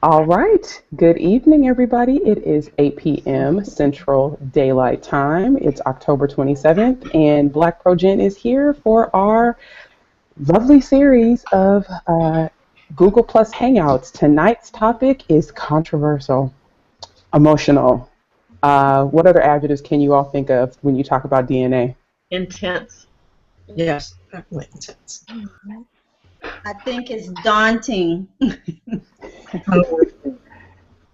All right. Good evening, everybody. It is 8 p.m. Central Daylight Time. It's October 27th, and BlackProGen is here for our lovely series of Google Plus Hangouts. Tonight's topic is controversial, emotional. What other adjectives can you all think of when you talk about DNA? Intense. Yes, definitely intense. I think it's daunting.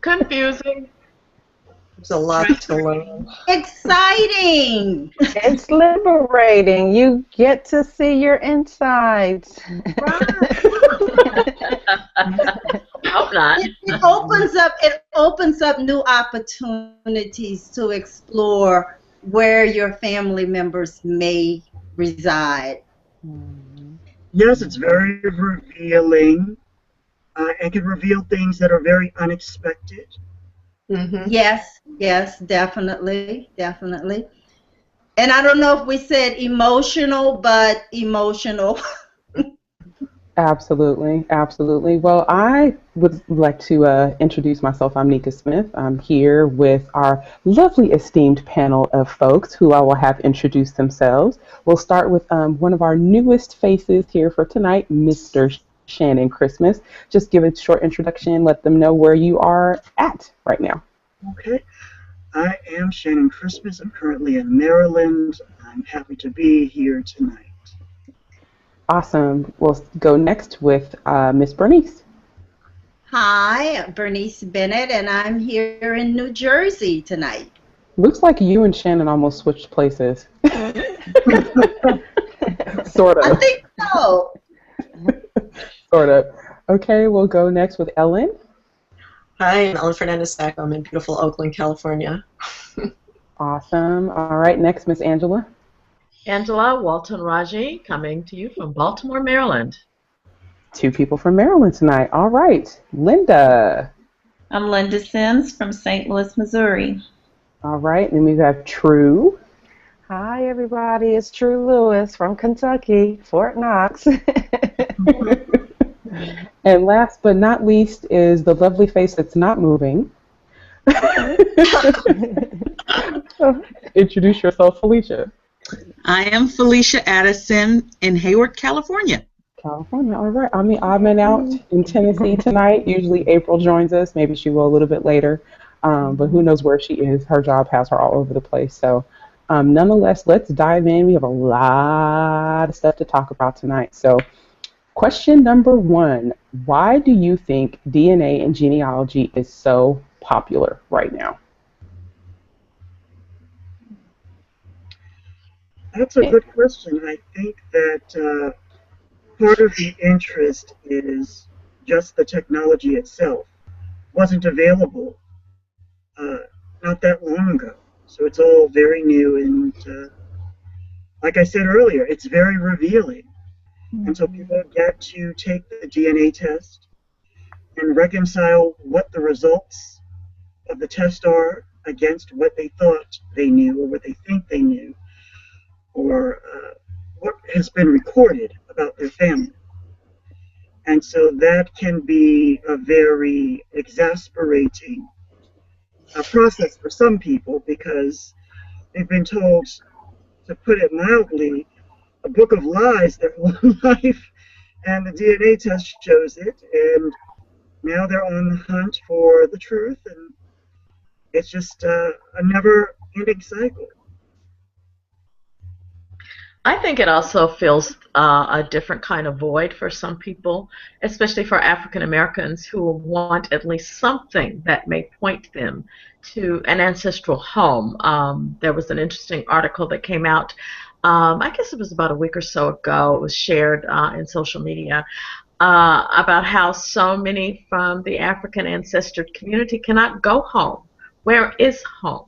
Confusing. There's a lot to learn. Exciting. It's liberating. You get to see your insides. Hope not. It opens up new opportunities to explore where your family members may reside. Yes, it's very revealing and can reveal things that are very unexpected. Mm-hmm. Yes, definitely. And I don't know if we said emotional, but emotional. Absolutely. Well, I would like to introduce myself. I'm Nika Smith. I'm here with our lovely esteemed panel of folks who I will have introduce themselves. We'll start with one of our newest faces here for tonight, Mr. Shannon Christmas. Just give a short introduction, let them know where you are at right now. Okay. I am Shannon Christmas. I'm currently in Maryland. I'm happy to be here tonight. Awesome. We'll go next with Miss Bernice. Hi, Bernice Bennett, and I'm here in New Jersey tonight. Looks like you and Shannon almost switched places. Sort of. I think so. Sort of. Okay, we'll go next with Ellen. Hi, I'm Ellen Fernandez-Sacco. I'm in beautiful Oakland, California. Awesome. All right, next, Miss Angela. Angela Walton Raji, coming to you from Baltimore, Maryland. Two people from Maryland tonight. All right, Linda. I'm Linda Sims from St. Louis, Missouri. All right, and we have True. Hi, everybody. It's True Lewis from Kentucky, Fort Knox. And last but not least is the lovely face that's not moving. Introduce yourself, Felicia. I am Felicia Addison in Hayward, California. California, all right. I'm the odd man out in Tennessee tonight. Usually April joins us. Maybe she will a little bit later. But who knows where she is. Her job has her all over the place. So nonetheless, let's dive in. We have a lot of stuff to talk about tonight. So question number 1, why do you think DNA and genealogy is so popular right now? That's a good question. I think that part of the interest is just the technology itself. Wasn't available not that long ago. So it's all very new and like I said earlier, it's very revealing. And so people get to take the DNA test and reconcile what the results of the test are against what they thought they knew or what they think they knew, or what has been recorded about their family. And so that can be a very exasperating process for some people because they've been told, to put it mildly, a book of lies their whole life, and the DNA test shows it, and now they're on the hunt for the truth, and it's just a never-ending cycle. I think it also fills a different kind of void for some people, especially for African Americans who want at least something that may point them to an ancestral home. There was an interesting article that came out, I guess it was about a week or so ago. It was shared in social media about how so many from the African ancestral community cannot go home. Where is home?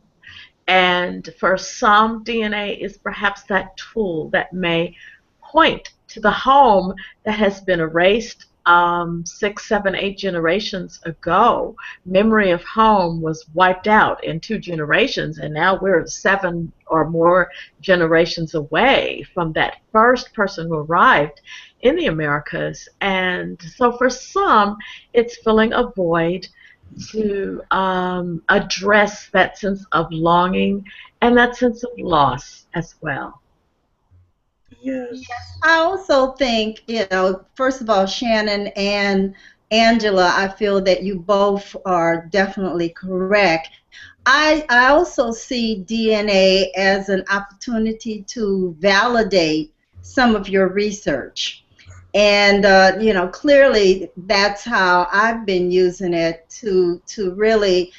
And for some, DNA is perhaps that tool that may point to the home that has been erased 6, 7, 8 generations ago, memory of home was wiped out in 2 generations, and now we're 7 or more generations away from that first person who arrived in the Americas. And so for some, it's filling a void to address that sense of longing and that sense of loss as well. Yes. I also think, first of all, Shannon and Angela, I feel that you both are definitely correct. I also see DNA as an opportunity to validate some of your research. And, clearly that's how I've been using it to really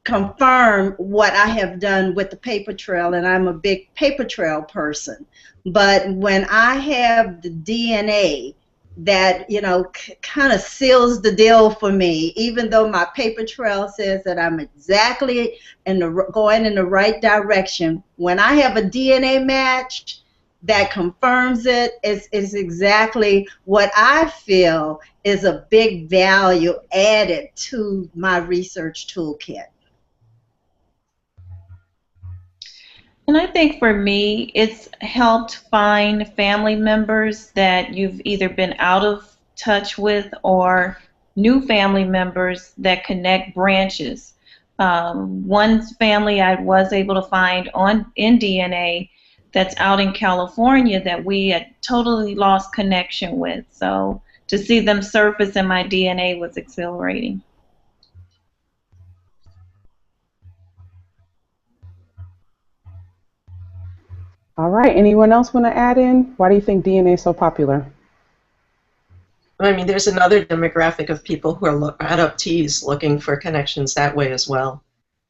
confirm what I have done with the paper trail, and I'm a big paper trail person. But when I have the DNA that, kind of seals the deal for me, even though my paper trail says that I'm exactly going in the right direction, when I have a DNA match that confirms it, is exactly what I feel is a big value added to my research toolkit. And I think for me, it's helped find family members that you've either been out of touch with or new family members that connect branches. One family I was able to find in DNA that's out in California that we had totally lost connection with. So to see them surface in my DNA was exhilarating. All right. Anyone else want to add in? Why do you think DNA is so popular? I mean, there's another demographic of people who are adoptees looking for connections that way as well,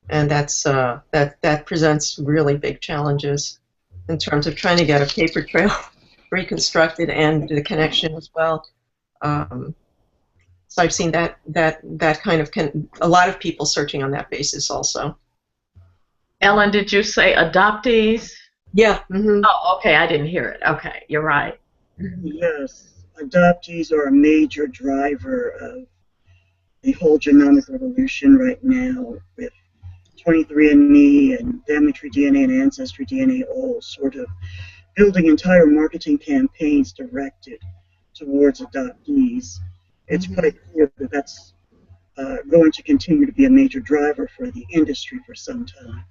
and that presents really big challenges in terms of trying to get a paper trail reconstructed and the connection as well. So I've seen that kind of a lot of people searching on that basis also. Ellen, did you say adoptees? Yeah. Mm-hmm. Oh, okay. I didn't hear it. Okay, you're right. Yes, adoptees are a major driver of the whole genomic revolution right now, with 23andMe and Family Tree DNA and Ancestry DNA all sort of building entire marketing campaigns directed towards adoptees. It's quite clear that that's going to continue to be a major driver for the industry for some time.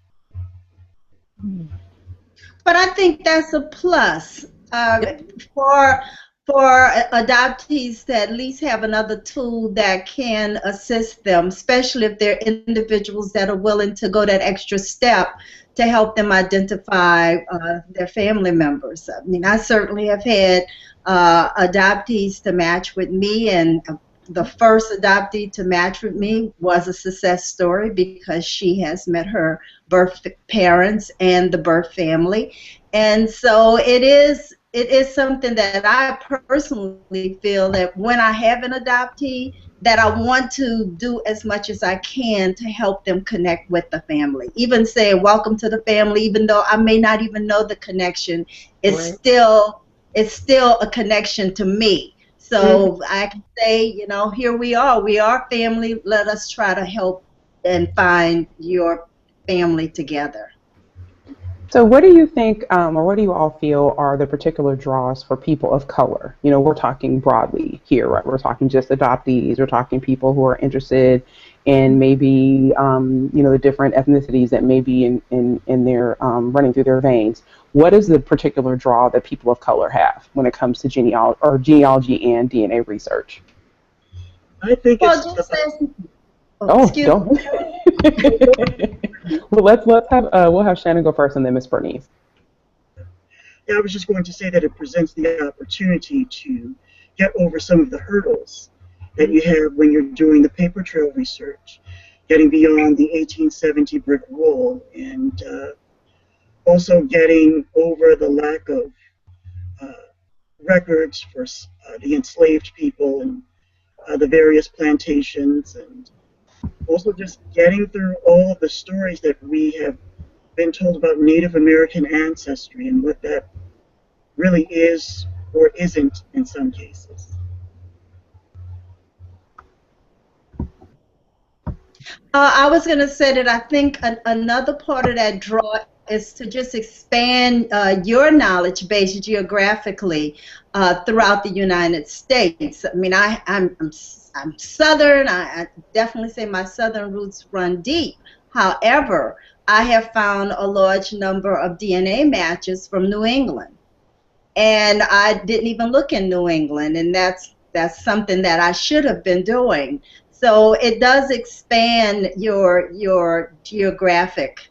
But I think that's a plus for adoptees to at least have another tool that can assist them, especially if they're individuals that are willing to go that extra step to help them identify their family members. I mean, I certainly have had adoptees to match with me, and the first adoptee to match with me was a success story because she has met her birth parents and the birth family. And so it is something that I personally feel that when I have an adoptee, that I want to do as much as I can to help them connect with the family. Even say welcome to the family, even though I may not even know the connection, it's still a connection to me. So I can say, here we are family. Let us try to help and find your family together. So what do you think, or what do you all feel are the particular draws for people of color? We're talking broadly here, right? We're talking just adoptees. We're talking people who are interested in maybe, the different ethnicities that may be in their running through their veins. What is the particular draw that people of color have when it comes to genealogy and DNA research? I think don't. Well, we'll have Shannon go first, and then Miss Bernice. Yeah, I was just going to say that it presents the opportunity to get over some of the hurdles that you have when you're doing the paper trail research, getting beyond the 1870 brick wall, and also getting over the lack of records for the enslaved people and the various plantations, and also just getting through all of the stories that we have been told about Native American ancestry and what that really is or isn't in some cases. I was going to say that I think another part of that draw is to just expand your knowledge base geographically throughout the United States. I mean, I'm Southern. I definitely say my Southern roots run deep. However, I have found a large number of DNA matches from New England. And I didn't even look in New England, and that's something that I should have been doing. So it does expand your geographic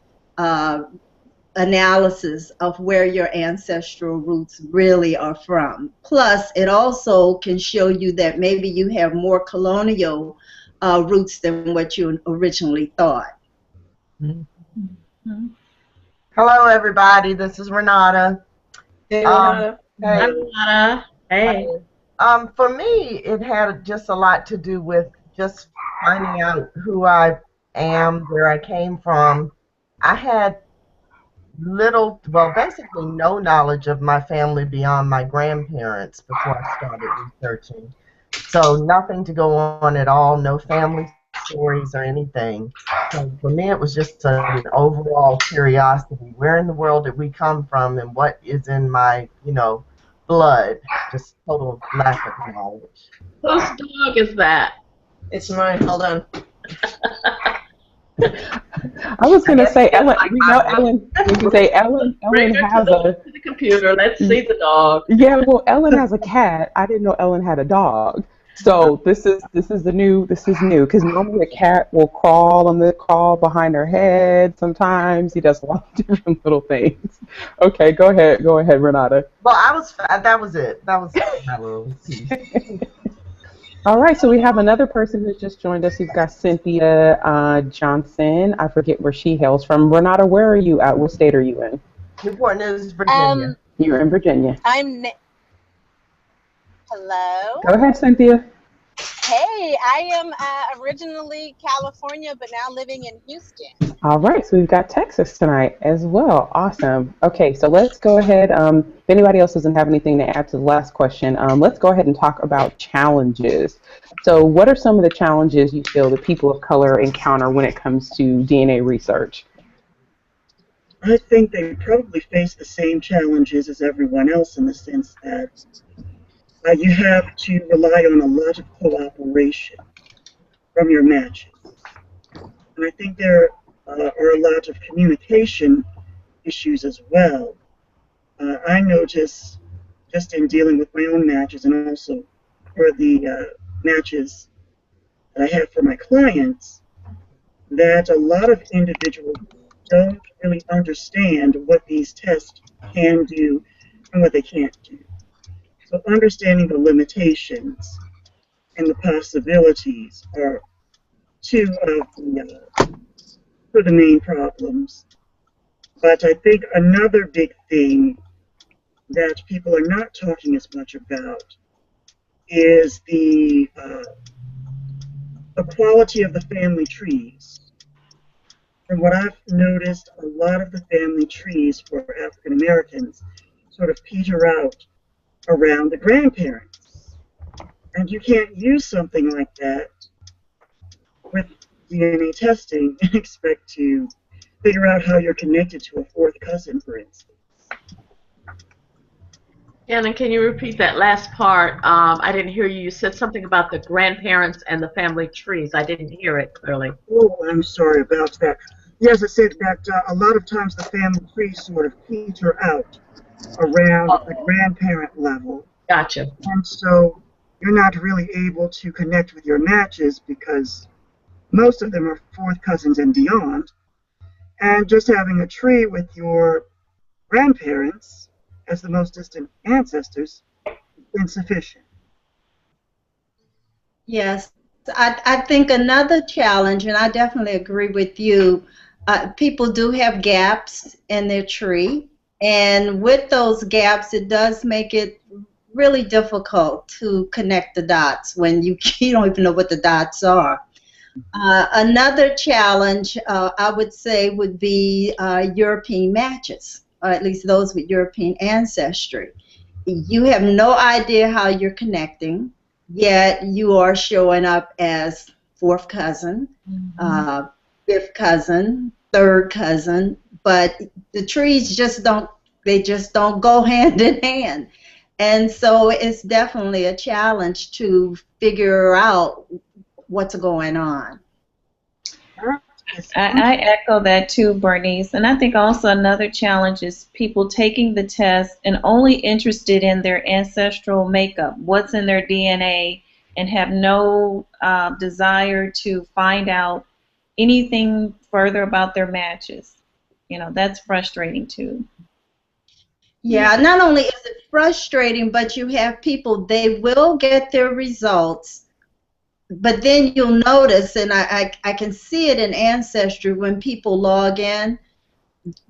analysis of where your ancestral roots really are from. Plus, it also can show you that maybe you have more colonial roots than what you originally thought. Mm-hmm. Hello, everybody. This is Renata. Hey, Renata. Hi, Renata. Hey. For me, it had just a lot to do with just finding out who I am, where I came from. I had little, well, basically no knowledge of my family beyond my grandparents before I started researching. So nothing to go on at all, no family stories or anything. So for me, it was just an overall curiosity. Where in the world did we come from, and what is in my, blood? Just total lack of knowledge. Whose dog is that? It's mine. Hold on. I was going to say, Ellen, Ellen, did you say Ellen has to the computer. Let's see the dog. Yeah, well, Ellen has a cat. I didn't know Ellen had a dog. So this is new because normally a cat will crawl behind her head sometimes. He does a lot of different little things. Okay, go ahead, Renata. Well, that was it. That was my little piece. All right, so we have another person who's just joined us. We've got Cynthia Johnson. I forget where she hails from. Renata, where are you at? What state are you in? Newport News, Virginia. You're in Virginia. Hello? Go ahead, Cynthia. Hey, I am originally California, but now living in Houston. All right, so we've got Texas tonight as well. Awesome. Okay, so let's go ahead. If anybody else doesn't have anything to add to the last question, let's go ahead and talk about challenges. So what are some of the challenges you feel that people of color encounter when it comes to DNA research? I think they probably face the same challenges as everyone else in the sense that you have to rely on a lot of cooperation from your matches. And I think there are a lot of communication issues as well. I notice just in dealing with my own matches and also for the matches that I have for my clients, that a lot of individuals don't really understand what these tests can do and what they can't do. So understanding the limitations and the possibilities are two of the main problems. But I think another big thing that people are not talking as much about is the quality of the family trees. From what I've noticed, a lot of the family trees for African Americans sort of peter out around the grandparents. And you can't use something like that with DNA testing and expect to figure out how you're connected to a fourth cousin, for instance. Shannon, can you repeat that last part? I didn't hear you. You said something about the grandparents and the family trees. I didn't hear it clearly. Oh, I'm sorry about that. Yes, I said that a lot of times the family trees sort of peter out around the grandparent level. Gotcha. And so you're not really able to connect with your matches because most of them are fourth cousins and beyond. And just having a tree with your grandparents as the most distant ancestors is insufficient. Yes, I think another challenge, and I definitely agree with you, people do have gaps in their tree. And with those gaps, it does make it really difficult to connect the dots when you don't even know what the dots are. Another challenge, I would say, would be European matches, or at least those with European ancestry. You have no idea how you're connecting, yet you are showing up as fourth cousin. fifth cousin, third cousin, but the trees just don't, they just don't go hand in hand. And so it's definitely a challenge to figure out what's going on. I echo that too, Bernice. And I think also another challenge is people taking the test and only interested in their ancestral makeup, what's in their DNA, and have no desire to find out anything further about their matches. You know, that's frustrating too. Yeah, not only is it frustrating, but you have people, they will get their results, but then you'll notice, and I can see it in Ancestry when people log in,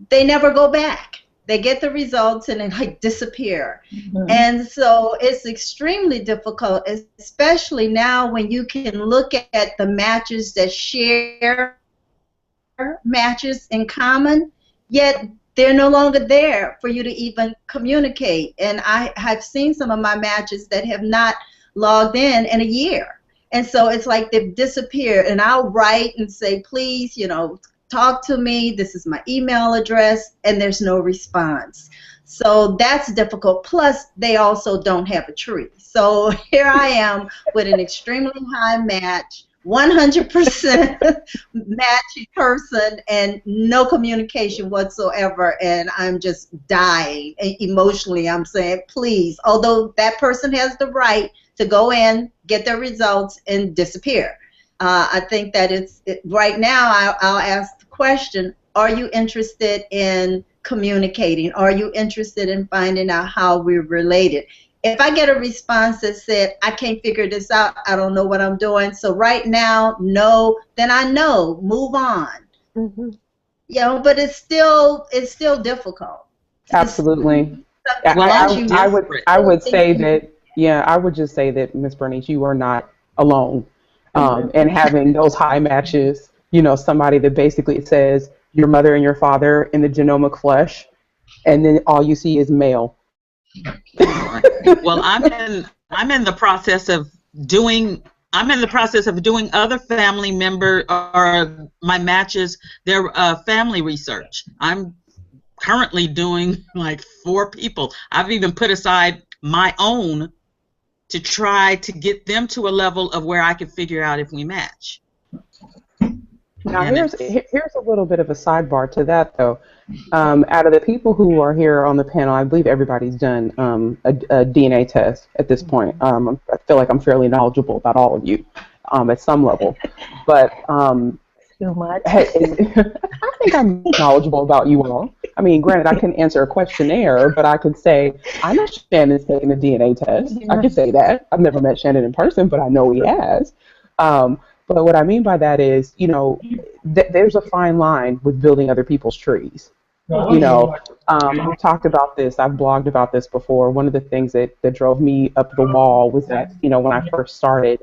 they never go back. They get the results and they like disappear. Mm-hmm. And so it's extremely difficult, especially now when you can look at the matches that share matches in common, yet they're no longer there for you to even communicate. And I have seen some of my matches that have not logged in a year. And so it's like they've disappeared. And I'll write and say, please, you know, talk to me. This is my email address. And there's no response. So that's difficult. Plus, they also don't have a tree. So here I am with an extremely high match, 100% matchy person, and no communication whatsoever. And I'm just dying emotionally. I'm saying, please, although that person has the right to go in, get their results, and disappear. I think that right now I'll ask the question, are you interested in communicating? Are you interested in finding out how we're related? If I get a response that said, I can't figure this out, I don't know what I'm doing, so right now, no, then I know, move on. Mm-hmm. You know, but it's still difficult. Absolutely. I would say that, yeah, I would just say that, Ms. Bernice, you are not alone. And having those high matches, you know, somebody that basically says your mother and your father in the genomic flesh, and then all you see is male. Well, I'm in the process of doing other family member or my matches, their family research. I'm currently doing like 4 people. I've even put aside my own to try to get them to a level of where I can figure out if we match. Now, here's a little bit of a sidebar to that, though. Out of the people who are here on the panel, I believe everybody's done a DNA test at this point. I feel like I'm fairly knowledgeable about all of you at some level. But too much. I think I'm knowledgeable about you all. I mean, granted, I can answer a questionnaire, but I could say, I know Shannon's taking a DNA test. I can say that. I've never met Shannon in person, but I know he has. But what I mean by that is, you know, there's a fine line with building other people's trees. You know, I've talked about this. I've blogged about this before. One of the things that drove me up the wall was that, you know, when I first started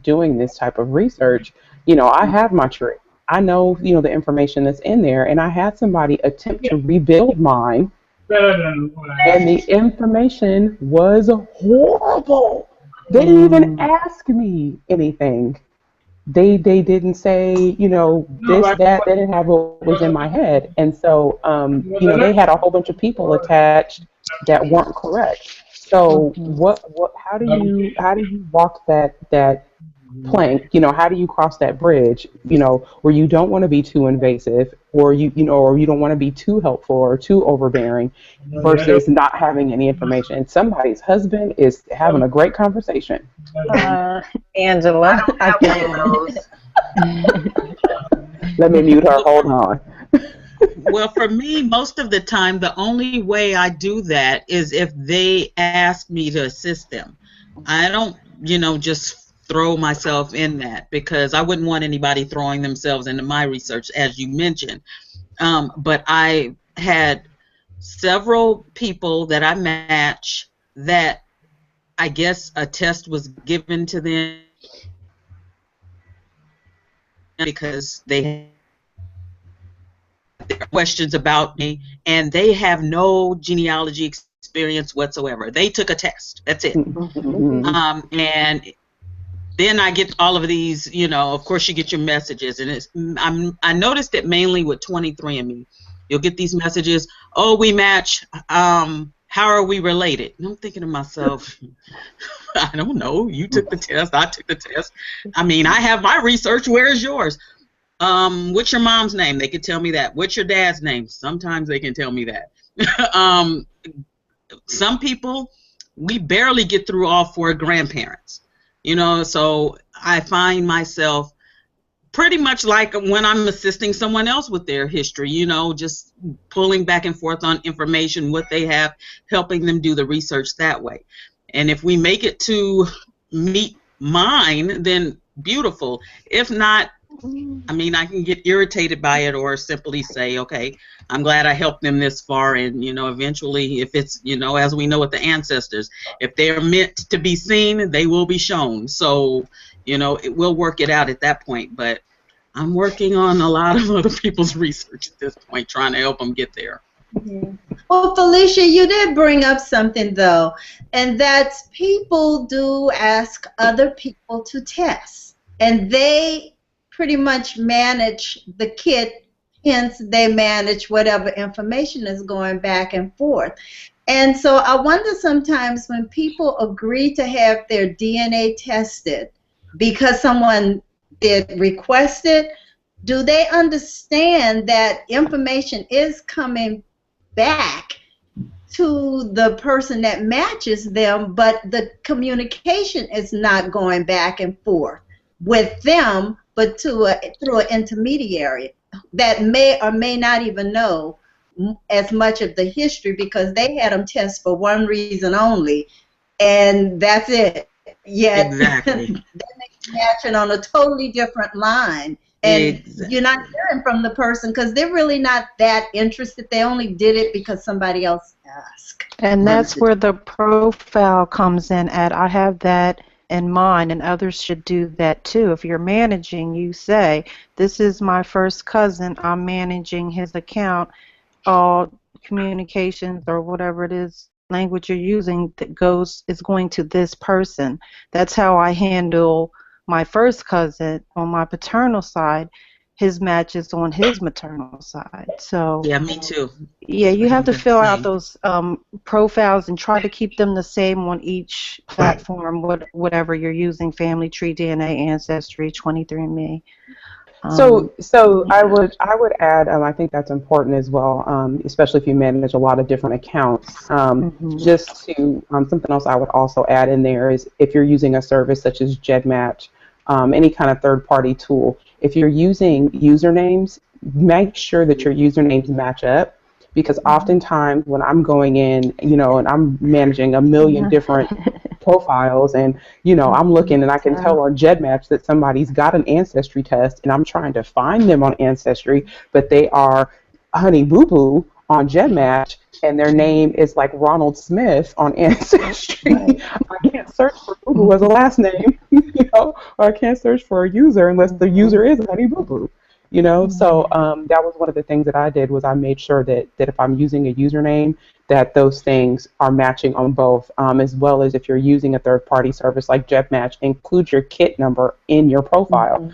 doing this type of research, you know, I have my tree. I know, you know, the information that's in there, and I had somebody attempt to rebuild mine, and the information was horrible. They didn't even ask me anything. They didn't say, you know, this, that. They didn't have what was in my head. And so, you know, they had a whole bunch of people attached that weren't correct. So how do you walk that plank? You know, how do you cross that bridge, you know, where you don't want to be too invasive, or you don't want to be too helpful or too overbearing, versus not having any information. Somebody's husband is having a great conversation. Angela, I can't those. Let me mute her. Hold on. Well, for me, most of the time, the only way I do that is if they ask me to assist them. I don't, you know, just throw myself in that, because I wouldn't want anybody throwing themselves into my research, as you mentioned. But I had several people that I match that I guess a test was given to them because they had questions about me, and they have no genealogy experience whatsoever. They took a test. That's it. And then I get all of these, you know, of course you get your messages, and I noticed it mainly with 23andMe. You'll get these messages, oh, we match, how are we related? And I'm thinking to myself, I don't know, you took the test, I took the test. I mean, I have my research, where is yours? What's your mom's name? They can tell me that. What's your dad's name? Sometimes they can tell me that. Some people, we barely get through all 4 grandparents. You know, so I find myself pretty much like when I'm assisting someone else with their history, you know, just pulling back and forth on information, what they have, helping them do the research that way. And if we make it to meet mine, then beautiful. If not, I mean, I can get irritated by it or simply say, okay, I'm glad I helped them this far. And, you know, eventually, if it's, you know, as we know with the ancestors, if they're meant to be seen, they will be shown. So, you know, we'll work it out at that point. But I'm working on a lot of other people's research at this point, trying to help them get there. Yeah. Well, Felicia, you did bring up something, though, and that's people do ask other people to test, and they pretty much manage the kit, hence they manage whatever information is going back and forth. And so I wonder sometimes when people agree to have their DNA tested because someone did request it, do they understand that information is coming back to the person that matches them, but the communication is not going back and forth with them, but through an intermediary that may or may not even know as much of the history because they had them test for one reason only, and that's it. Yet Exactly. they may be matching on a totally different line. And you're not hearing from the person because they're really not that interested. They only did it because somebody else asked. And that's where the profile comes in at. I have that in mind, and others should do that too. If you're managing, you say, this is my first cousin, I'm managing his account, all communications or whatever it is, language you're using that is going to this person. That's how I handle my first cousin on my paternal side. His match is on his maternal side. So yeah, me too. yeah, you have to fill out those profiles and try to keep them the same on each platform, whatever you're using, Family Tree, DNA, Ancestry, 23andMe. So I would add, I think that's important as well, especially if you manage a lot of different accounts. Just to something else I would also add in there is if you're using a service such as GEDmatch, any kind of third-party tool, if you're using usernames, make sure that your usernames match up, because oftentimes when I'm going in, you know, and I'm managing a million different profiles, and you know, I'm looking and I can tell on GEDmatch that somebody's got an ancestry test, and I'm trying to find them on Ancestry, but they are Honey Boo Boo on GEDmatch, and their name is like Ronald Smith on Ancestry. I can't search for Boo Boo as a last name, you know, or I can't search for a user unless the user is Honey Boo Boo. You know, so that was one of the things that I did, was I made sure that if I'm using a username, that those things are matching on both, as well as if you're using a third-party service like GEDmatch, include your kit number in your profile,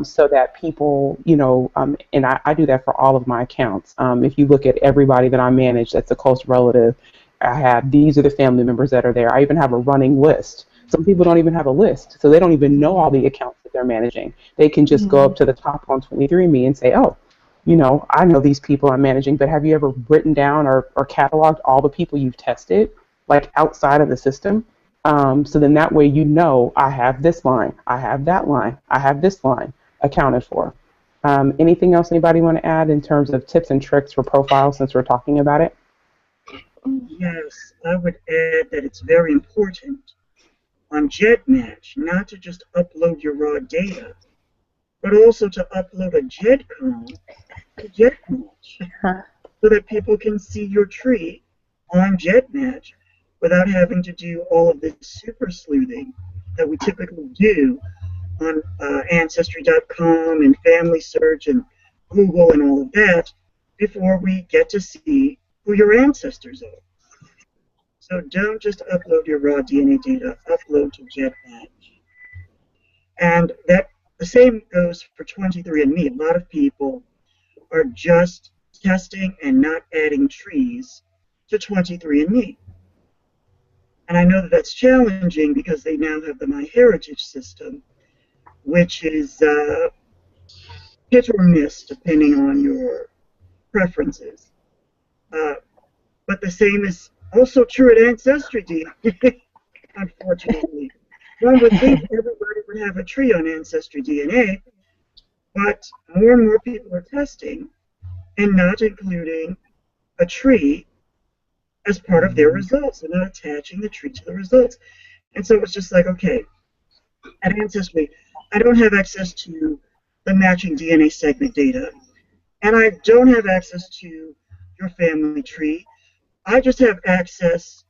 so that people, you know, and I do that for all of my accounts. If you look at everybody that I manage that's a close relative, I have, these are the family members that are there. I even have a running list. Some people don't even have a list, so they don't even know all the accounts that they're managing. They can just go up to the top on 23andMe and say, oh, you know, I know these people I'm managing, but have you ever written down or cataloged all the people you've tested, like outside of the system? So then that way you know, I have this line, I have that line, I have this line accounted for. Anything else anybody want to add in terms of tips and tricks for profiles, since we're talking about it? Yes, I would add that it's very important on GEDmatch not to just upload your raw data, but also to upload a GEDcom to GEDmatch, so that people can see your tree on GEDmatch without having to do all of this super sleuthing that we typically do on Ancestry.com and Family Search and Google and all of that before we get to see who your ancestors are. So don't just upload your raw DNA data, upload to GEDmatch. And that the same goes for 23andMe. A lot of people are just testing and not adding trees to 23andMe. And I know that that's challenging because they now have the MyHeritage system, which is hit or miss depending on your preferences. But the same is also true at Ancestry DNA, unfortunately. One would think everybody would have a tree on Ancestry DNA, but more and more people are testing and not including a tree as part of their results and not attaching the tree to the results. And so it's just like, okay, at Ancestry, I don't have access to the matching DNA segment data, and I don't have access to your family tree. I just have access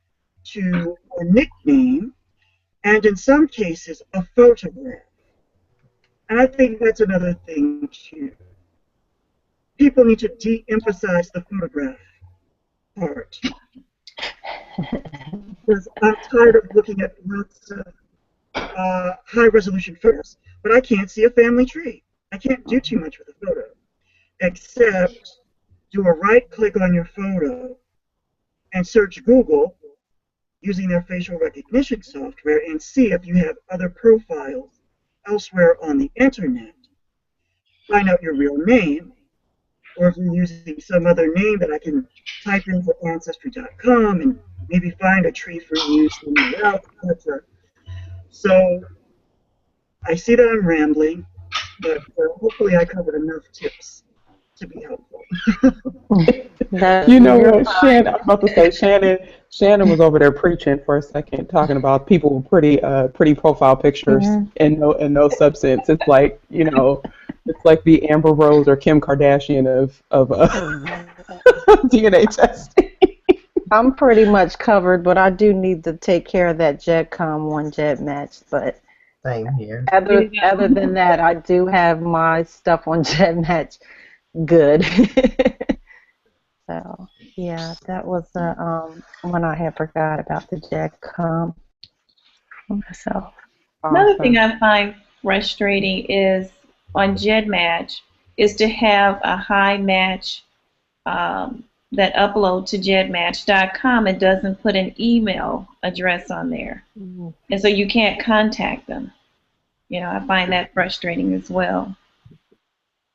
to a nickname and in some cases a photograph. And I think that's another thing too. People need to de-emphasize the photograph part. Because I'm tired of looking at lots of high-resolution photos, but I can't see a family tree. I can't do too much with a photo, except do a right-click on your photo and search Google using their facial recognition software and see if you have other profiles elsewhere on the internet. Find out your real name, or if you're using some other name that I can type into ancestry.com and maybe find a tree for you somewhere else, etc. So I see that I'm rambling, but hopefully I covered enough tips to be helpful. You know what, Shannon? I was about to say, Shannon was over there preaching for a second, talking about people with pretty profile pictures and no substance. It's like, you know, it's like the Amber Rose or Kim Kardashian of DNA testing. I'm pretty much covered, but I do need to take care of that GEDCOM one GEDmatch. But same here. Other than that, I do have my stuff on GEDmatch good. So yeah, that was one I had forgot about the GEDCOM myself. Another thing I find frustrating is on GEDmatch is to have a high match that upload to gedmatch.com and doesn't put an email address on there. And so you can't contact them. You know, I find that frustrating as well.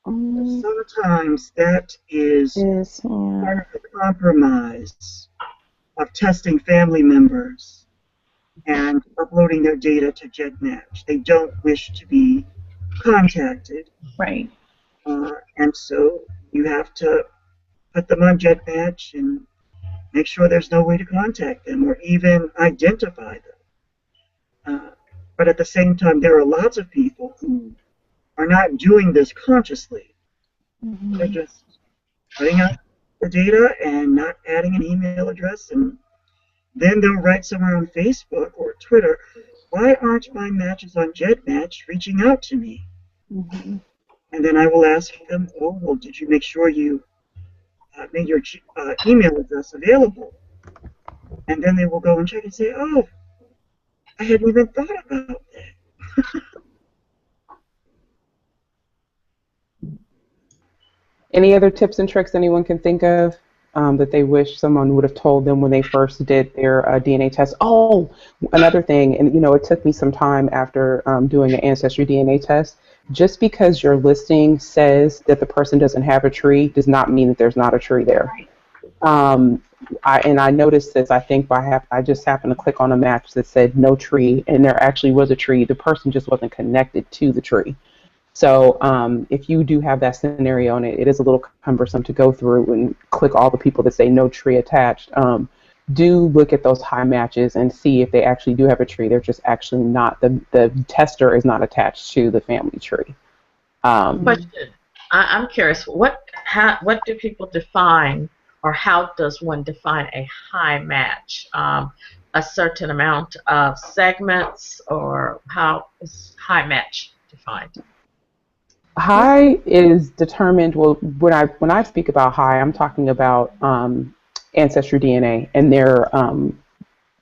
Sometimes that is part of the compromise of testing family members and uploading their data to GEDmatch. They don't wish to be contacted. Right. And so you have to put them on GEDmatch and make sure there's no way to contact them or even identify them. But at the same time, there are lots of people who are not doing this consciously. They're just putting out the data and not adding an email address, and then they'll write somewhere on Facebook or Twitter, why aren't my matches on GEDmatch reaching out to me? And then I will ask them, oh, well, did you make sure you made your email address available? And then they will go and check and say, oh, I hadn't even thought about that. Any other tips and tricks anyone can think of that they wish someone would have told them when they first did their DNA test? Oh, another thing, and you know, it took me some time after doing an Ancestry DNA test. Just because your listing says that the person doesn't have a tree does not mean that there's not a tree there. I noticed this, I think, I just happened to click on a match that said no tree, and there actually was a tree. The person just wasn't connected to the tree. So if you do have that scenario, and it is a little cumbersome to go through and click all the people that say no tree attached, do look at those high matches and see if they actually do have a tree. They're just actually not, the tester is not attached to the family tree. Question. I'm curious, what do people define, or how does one define a high match? A certain amount of segments, or how is high match defined? High is determined, well, when I speak about high, I'm talking about Ancestry DNA and their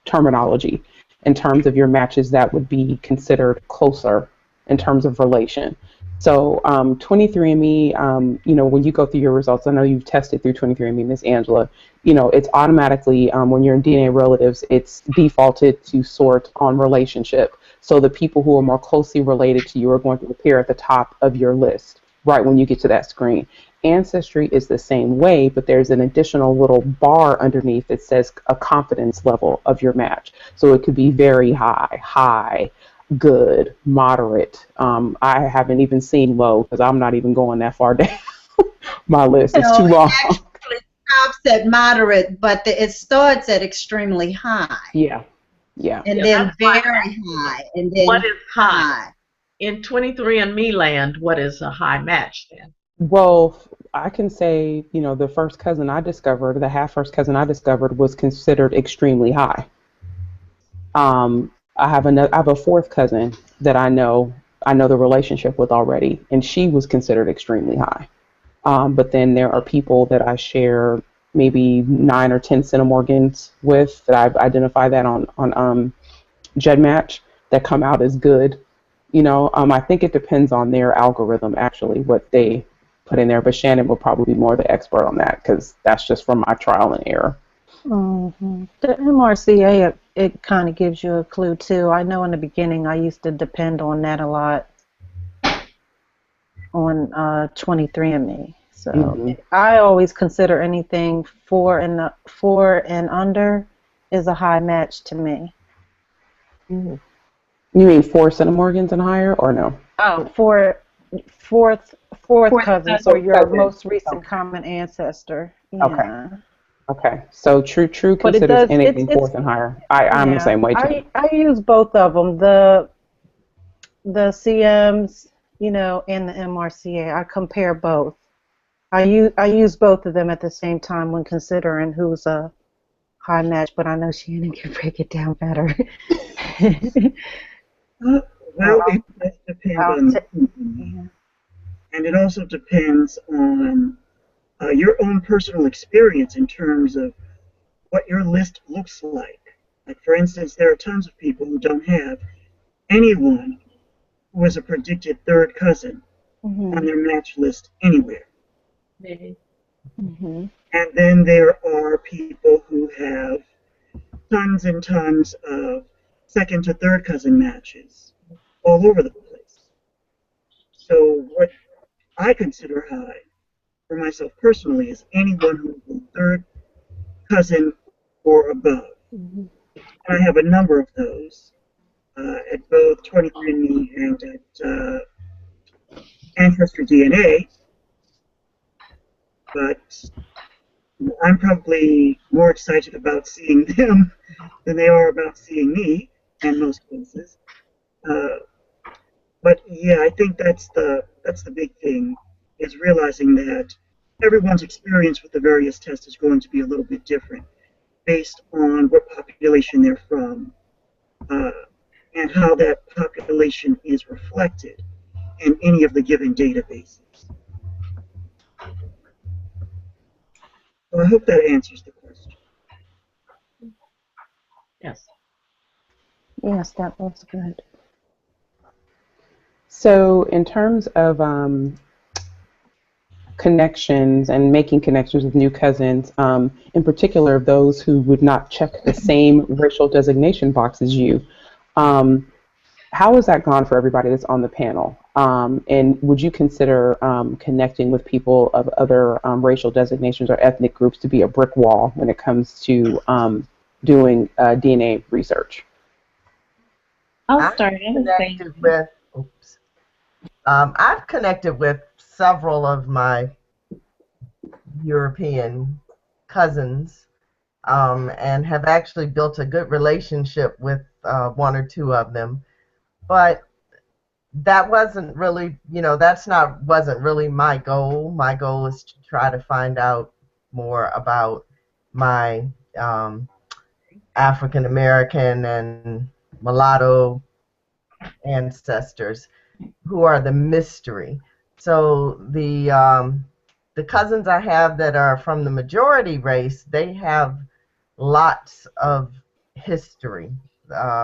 terminology in terms of your matches that would be considered closer in terms of relation. So 23andMe, you know, when you go through your results, I know you've tested through 23andMe, Miss Angela, you know, it's automatically, when you're in DNA relatives, it's defaulted to sort on relationship. So the people who are more closely related to you are going to appear at the top of your list right when you get to that screen. Ancestry is the same way, but there's an additional little bar underneath that says a confidence level of your match. So it could be very high, good, moderate. I haven't even seen low because I'm not even going that far down. My list is too It long. actually stops at moderate, but it starts at extremely high. Yeah. Yeah. And Yeah, then that's why very I'm asking, high, and then what is high? high. In 23andMe land, what is a high match then? Well, I can say, you know, the first cousin I discovered, the half first cousin I discovered was considered extremely high. I have a fourth cousin that I know the relationship with already, and she was considered extremely high. But then there are people that I share maybe 9 or 10 centimorgans with that I've identified that on GEDmatch that come out as good. You know, I think it depends on their algorithm, actually, what they put in there. But Shannon will probably be more the expert on that because that's just from my trial and error. Mm-hmm. The MRCA, it kind of gives you a clue too. I know in the beginning I used to depend on that a lot on 23andMe. So Mm-hmm. I always consider anything four and under is a high match to me. You mean 4 centimorgans and higher, or no? Oh, fourth cousin, so Fourth your cousin. most recent Okay. common ancestor. Okay. Yeah. Okay. So true But it considers does. anything It's 4th and higher. I'm the yeah. same way too. I use both of them. The CMs, you know, and the MRCA. I compare both. I use both of them at the same time when considering who's a high match. But I know Shannon can break it down better. Well, it does depend on the person, Yeah. and it also depends on your own personal experience in terms of what your list looks like. Like, for instance, there are tons of people who don't have anyone who is a predicted third cousin on their match list anywhere. Mm-hmm. And then there are people who have tons and tons of second to third cousin matches all over the place. So what I consider high for myself personally is anyone who is a third cousin or above. Mm-hmm. And I have a number of those at both 23andMe and at Ancestry DNA, but I'm probably more excited about seeing them than they are about seeing me in most cases. But yeah, I think that's the big thing, is realizing that everyone's experience with the various tests is going to be a little bit different based on what population they're from, and how that population is reflected in any of the given databases. So I hope that answers the question. Yes. Yes, that was good. So in terms of connections and making connections with new cousins, in particular those who would not check the same racial designation box as you, how has that gone for everybody that's on the panel? And would you consider connecting with people of other racial designations or ethnic groups to be a brick wall when it comes to doing DNA research? I'll start. I would say I've connected with several of my European cousins, and have actually built a good relationship with one or two of them. But that wasn't really, wasn't really my goal. My goal is to try to find out more about my African American and mulatto ancestors, who are the mystery. So the cousins I have that are from the majority race, they have lots of history,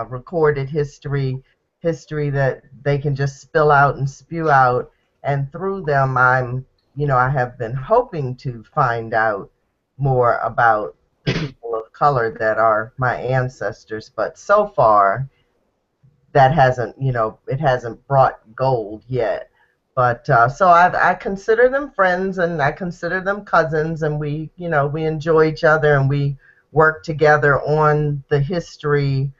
recorded history history that they can just spill out and spew out, and through them I have been hoping to find out more about the people of color that are my ancestors, but so far that hasn't, it hasn't brought gold yet. But so I consider them friends, and I consider them cousins, and we enjoy each other, and we work together on the history.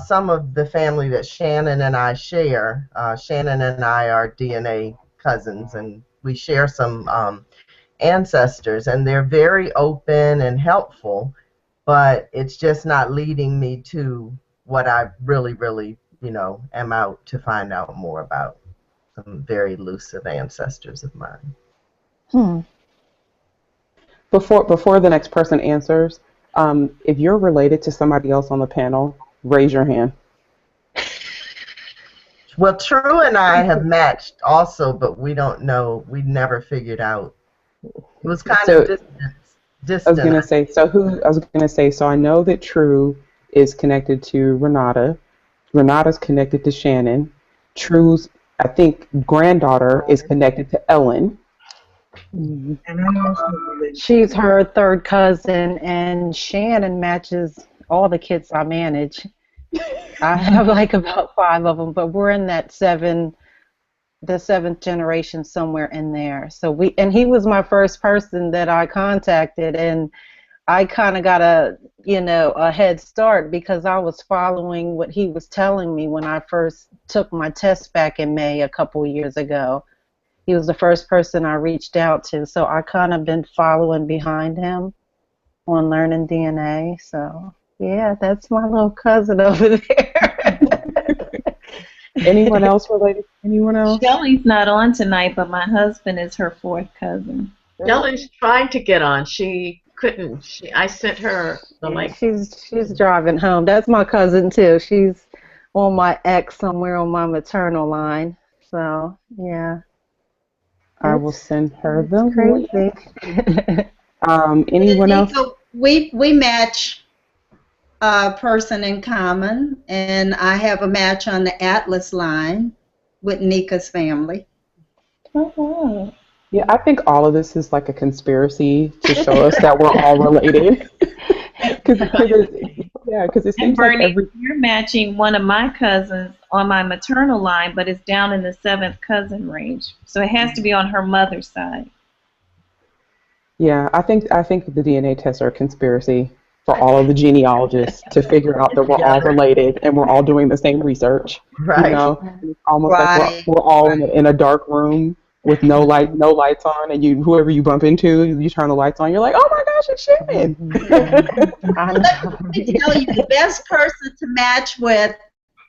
Some of the family that Shannon and I share, Shannon and I are DNA cousins, and we share some ancestors, and they're very open and helpful, but it's just not leading me to what I really, am out to find out more about. Some very elusive ancestors of mine. Before the next person answers, if you're related to somebody else on the panel, raise your hand. Well, True and I have matched also, but we don't know. We never figured out. It was kind of distant. I was gonna say. So I know that True is connected to Renata. Renata's connected to Shannon. True's, I think, granddaughter is connected to Ellen. And I'm also related. She's her third cousin, and Shannon matches all the kids I manage. I have like about 5 of them, but we're in that the 7th generation somewhere in there. So he was my first person that I contacted, and I kind of got a head start because I was following what he was telling me when I first took my test back in May a couple years ago. He was the first person I reached out to, so I kind of been following behind him on learning DNA. So yeah, that's my little cousin over there. Anyone else related? Anyone else? Shelly's not on tonight, but my husband is her 4th cousin. Shelly's trying to get on. She couldn't. I sent her the link. She's driving home. That's my cousin too. She's on my ex somewhere on my maternal line. So yeah. I will send her the link. Anyone else? We match a person in common, and I have a match on the Atlas line with Nika's family. Oh. Yeah, I think all of this is like a conspiracy to show us that we're all related. Because it seems Bernie, like you're matching one of my cousins on my maternal line, but it's down in the 7th cousin range. So it has to be on her mother's side. Yeah, I think the DNA tests are a conspiracy for all of the genealogists to figure out that we're all related and we're all doing the same research. Right. It's almost like we're all in a dark room with no lights on, and whoever you bump into, you turn the lights on, you're like, oh my gosh, it's Shannon. Let me tell you, the best person to match with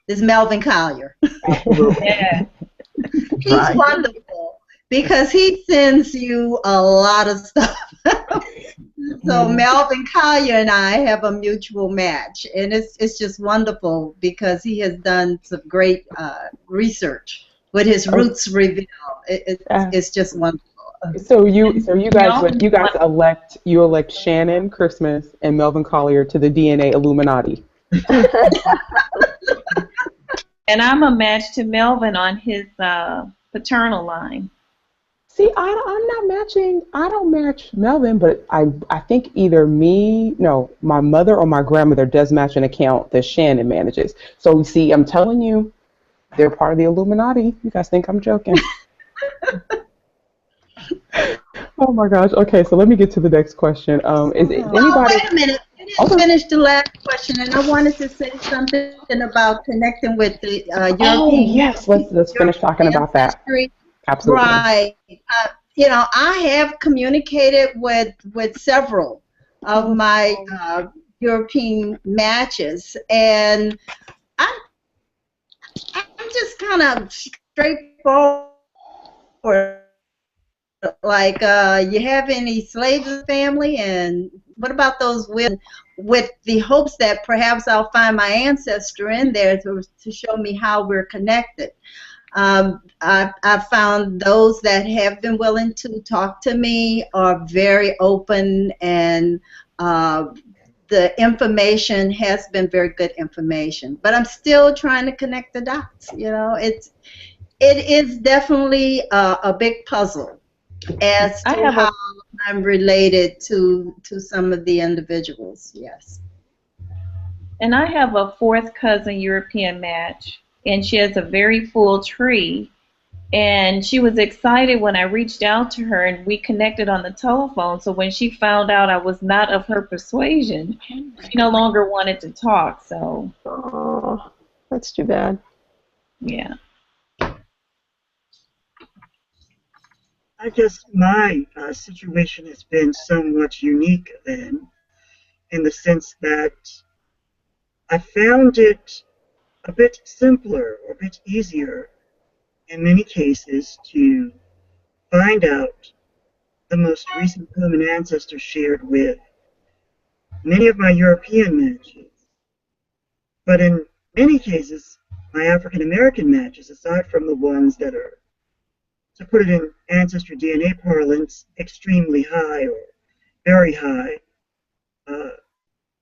is Melvin Collier. Yeah. He's wonderful because he sends you a lot of stuff. So Melvin Collier and I have a mutual match, and it's just wonderful because he has done some great research with his roots reveal. It's just wonderful. So you guys elect Shannon Christmas and Melvin Collier to the DNA Illuminati. And I'm a match to Melvin on his paternal line. See, I'm not matching. I don't match Melvin, but I think either my mother or my grandmother does match an account that Shannon manages. So see, I'm telling you, they're part of the Illuminati. You guys think I'm joking? Oh my gosh. Okay, so let me get to the next question. Is anybody? Wait a minute. You didn't finish the last question, and I wanted to say something about connecting with the European. Oh yes, let's finish talking about that. Absolutely. Right. I have communicated with several of my European matches, and I'm just kind of straightforward. Like, you have any slaves in the family, and what about those with the hopes that perhaps I'll find my ancestor in there to show me how we're connected. I found those that have been willing to talk to me are very open and the information has been very good information. But I'm still trying to connect the dots. You know, it is definitely a big puzzle as I to have a how I'm related to some of the individuals. Yes. And I have a fourth cousin European match, and she has a very full tree. And she was excited when I reached out to her and we connected on the telephone. So when she found out I was not of her persuasion, she no longer wanted to talk. So, Oh, that's too bad. yeah. I guess my situation has been somewhat unique then, in the sense that I found it a bit simpler, or a bit easier in many cases to find out the most recent common ancestor shared with many of my European matches. But in many cases, my African American matches, aside from the ones that are, to put it in ancestry DNA parlance, extremely high or very high,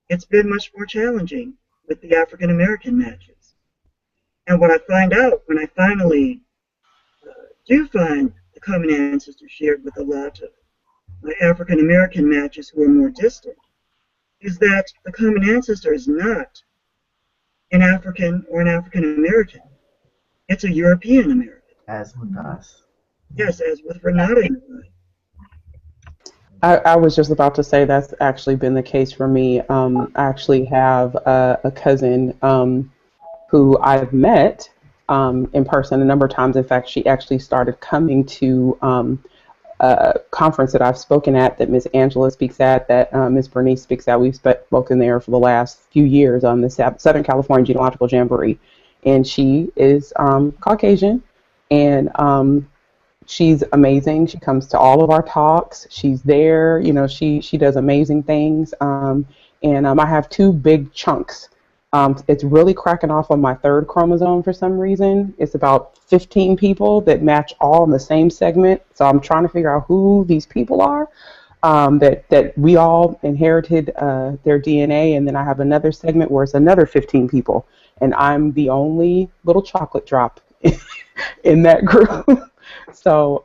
it's been much more challenging with the African American matches. And what I find out when I finally do find the common ancestor shared with a lot of my African American matches who are more distant is that the common ancestor is not an African or an African American. It's a European American. As with us. Yes, as with Renate. I was just about to say that's actually been the case for me. I actually have a cousin who I've met in person a number of times. In fact, she actually started coming to a conference that I've spoken at, that Miss Angela speaks at, that Miss Bernice speaks at. We've spoken there for the last few years on the Southern California Genealogical Jamboree. And she is Caucasian, and she's amazing. She comes to all of our talks. She's there. You know, she does amazing things. And I have two big chunks. It's really cracking off on my third chromosome for some reason. It's about 15 people that match all in the same segment. So I'm trying to figure out who these people are, that we all inherited their DNA. And then I have another segment where it's another 15 people. And I'm the only little chocolate drop in that group. So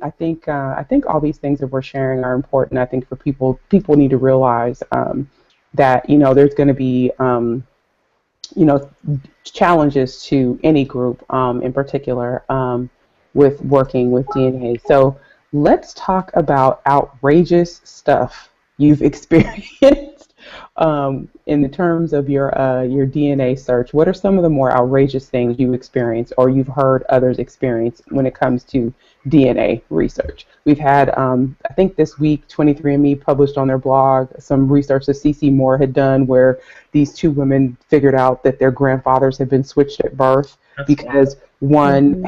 I think all these things that we're sharing are important. I think for people need to realize that, you know, there's going to be you know, challenges to any group in particular with working with DNA. So let's talk about outrageous stuff you've experienced in terms of your DNA search. What are some of the more outrageous things you experienced or you've heard others experience when it comes to DNA research? We've had, I think this week, 23andMe published on their blog some research that CeCe Moore had done where these two women figured out that their grandfathers had been switched at birth. That's because one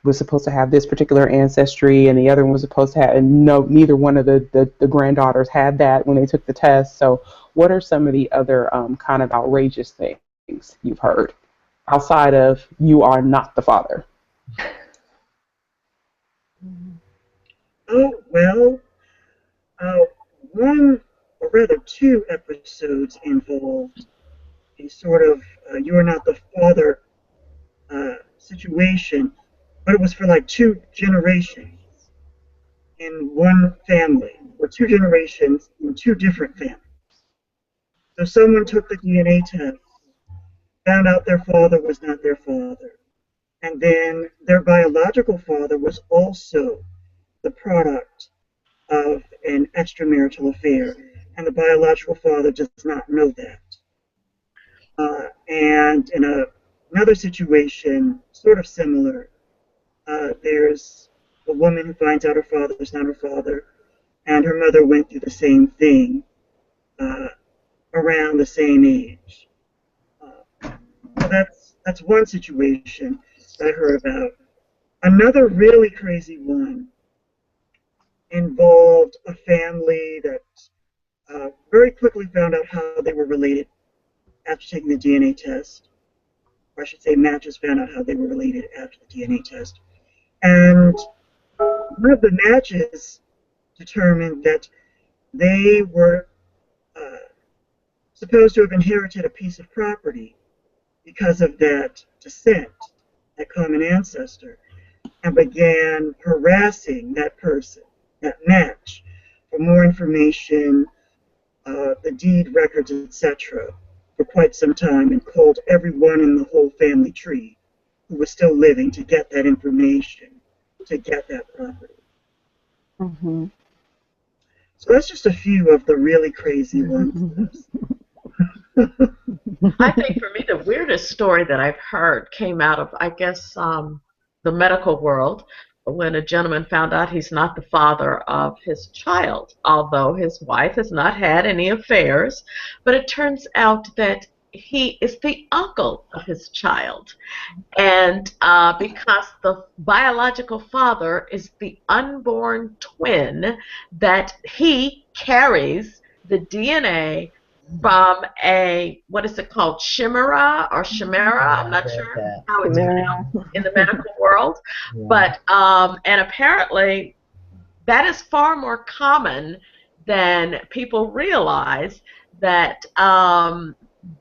was supposed to have this particular ancestry and the other one was supposed to have, and neither one of the granddaughters had that when they took the test. So what are some of the other kind of outrageous things you've heard outside of you are not the father? Oh, well, one, or rather two episodes involved a sort of you are not the father situation, but it was for like two generations in one family, or two generations in two different families. So someone took the DNA test, found out their father was not their father, and then their biological father was also the product of an extramarital affair, and the biological father does not know that. And in another situation, sort of similar, there's a woman who finds out her father is not her father, and her mother went through the same thing around the same age. So that's one situation that I heard about. Another really crazy one involved a family that very quickly found out how they were related after taking the DNA test. Or I should say matches found out how they were related after the DNA test. And one of the matches determined that they were supposed to have inherited a piece of property because of that descent, that common ancestor, and began harassing that person, that match, for more information, the deed records, etc., for quite some time, and called everyone in the whole family tree who was still living to get that information, to get that property. Mm-hmm. So that's just a few of the really crazy ones. I think for me, the weirdest story that I've heard came out of, I guess, the medical world, when a gentleman found out he's not the father of his child, although his wife has not had any affairs. But it turns out that he is the uncle of his child. And because the biological father is the unborn twin, that he carries the DNA from a, what is it called, chimera or chimera? I'm not sure how it's pronounced in the medical world. Yeah. But, and apparently that is far more common than people realize, that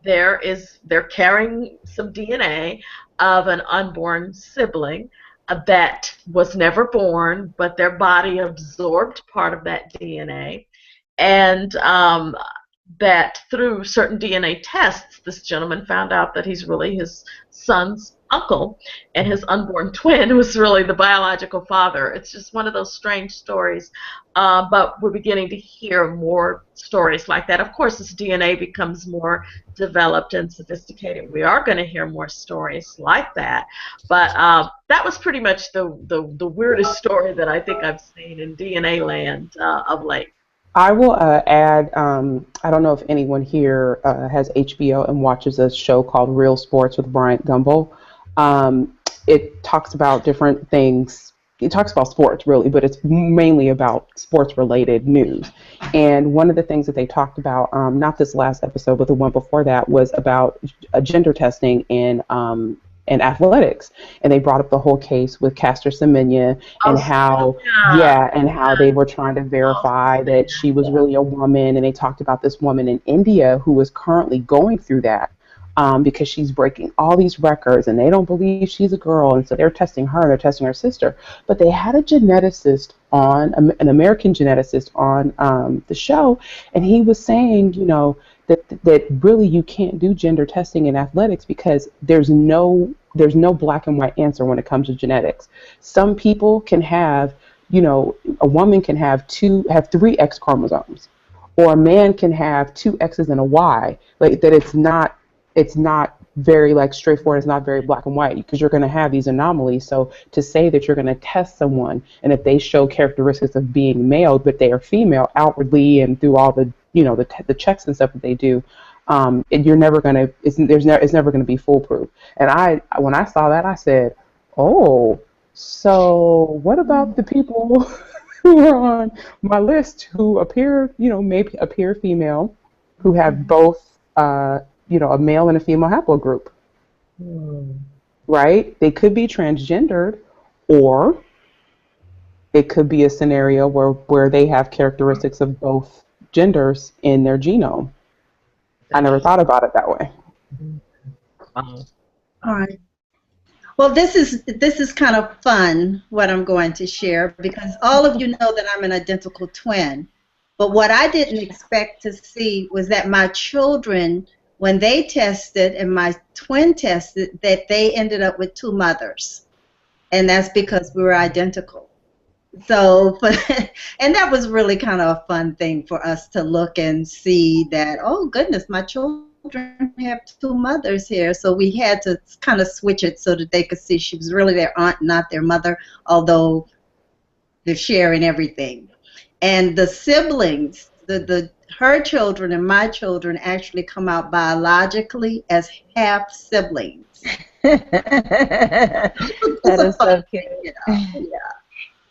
they're carrying some DNA of an unborn sibling that was never born, but their body absorbed part of that DNA. And that through certain DNA tests, this gentleman found out that he's really his son's uncle, and his unborn twin was really the biological father. It's just one of those strange stories, but we're beginning to hear more stories like that. Of course, as DNA becomes more developed and sophisticated, we are going to hear more stories like that. But that was pretty much the weirdest story that I think I've seen in DNA land of late. I will add, I don't know if anyone here has HBO and watches a show called Real Sports with Bryant Gumbel. It talks about different things. It talks about sports, really, but it's mainly about sports-related news. And one of the things that they talked about, not this last episode, but the one before that, was about gender testing in athletics, and they brought up the whole case with Caster Semenya and how they were trying to verify that she was really a woman, and they talked about this woman in India who was currently going through that because she's breaking all these records, and they don't believe she's a girl, and so they're testing her, they're testing her sister. But they had a geneticist on, an American geneticist on the show, and he was saying, you know, that really you can't do gender testing in athletics because there's no black and white answer when it comes to genetics. Some people can have, you know, a woman can have 3 X chromosomes, or a man can have 2 X's and a Y. Like that, it's not very like straightforward. It's not very black and white because you're going to have these anomalies. So to say that you're going to test someone and if they show characteristics of being male but they are female outwardly and through all the, you know, the checks and stuff that they do, you're never going to, it's never going to be foolproof. And when I saw that, I said, oh, so what about the people who are on my list who appear, you know, maybe appear female, who have both, you know, a male and a female haplogroup, right? They could be transgendered, or it could be a scenario where they have characteristics of both genders in their genome. I never thought about it that way. All right. Well, this is kind of fun, what I'm going to share, because all of you know that I'm an identical twin. But what I didn't expect to see was that my children, when they tested and my twin tested, that they ended up with 2 mothers. And that's because we were identical. So, and that was really kind of a fun thing for us to look and see that, oh goodness, my children have 2 mothers here. So we had to kind of switch it so that they could see she was really their aunt, not their mother, although they're sharing everything. And the siblings, her children and my children actually come out biologically as half siblings. That is so cute. Yeah.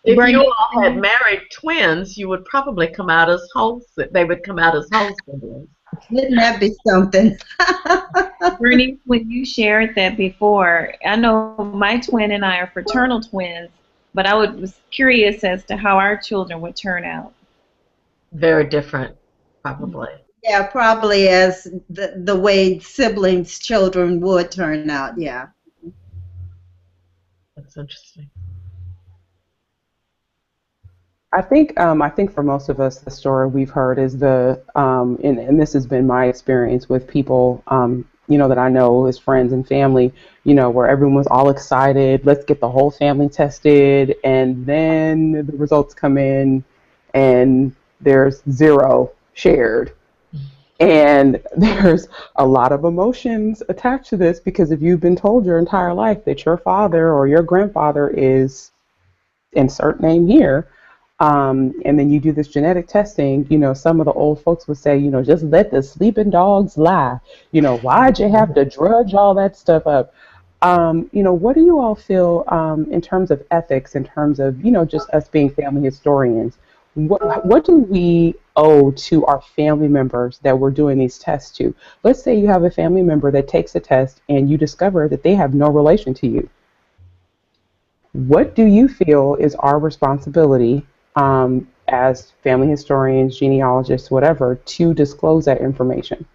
If you all had married twins, you would probably come out as whole. They would come out as whole siblings. Wouldn't that be something? Bernie, when you shared that before, I know my twin and I are fraternal twins, but I was curious as to how our children would turn out. Very different, probably. Yeah, probably as the way siblings, children would turn out. Yeah. That's interesting. I think for most of us, the story we've heard is and this has been my experience with people, that I know as friends and family, where everyone was all excited, let's get the whole family tested, and then the results come in, and there's zero shared. And there's a lot of emotions attached to this because if you've been told your entire life that your father or your grandfather is insert name here, and then you do this genetic testing, some of the old folks would say, just let the sleeping dogs lie. Why'd you have to drudge all that stuff up? What do you all feel in terms of ethics, in terms of, just us being family historians? What do we owe to our family members that we're doing these tests to? Let's say you have a family member that takes a test and you discover that they have no relation to you. What do you feel is our responsibility as family historians, genealogists, whatever, to disclose that information?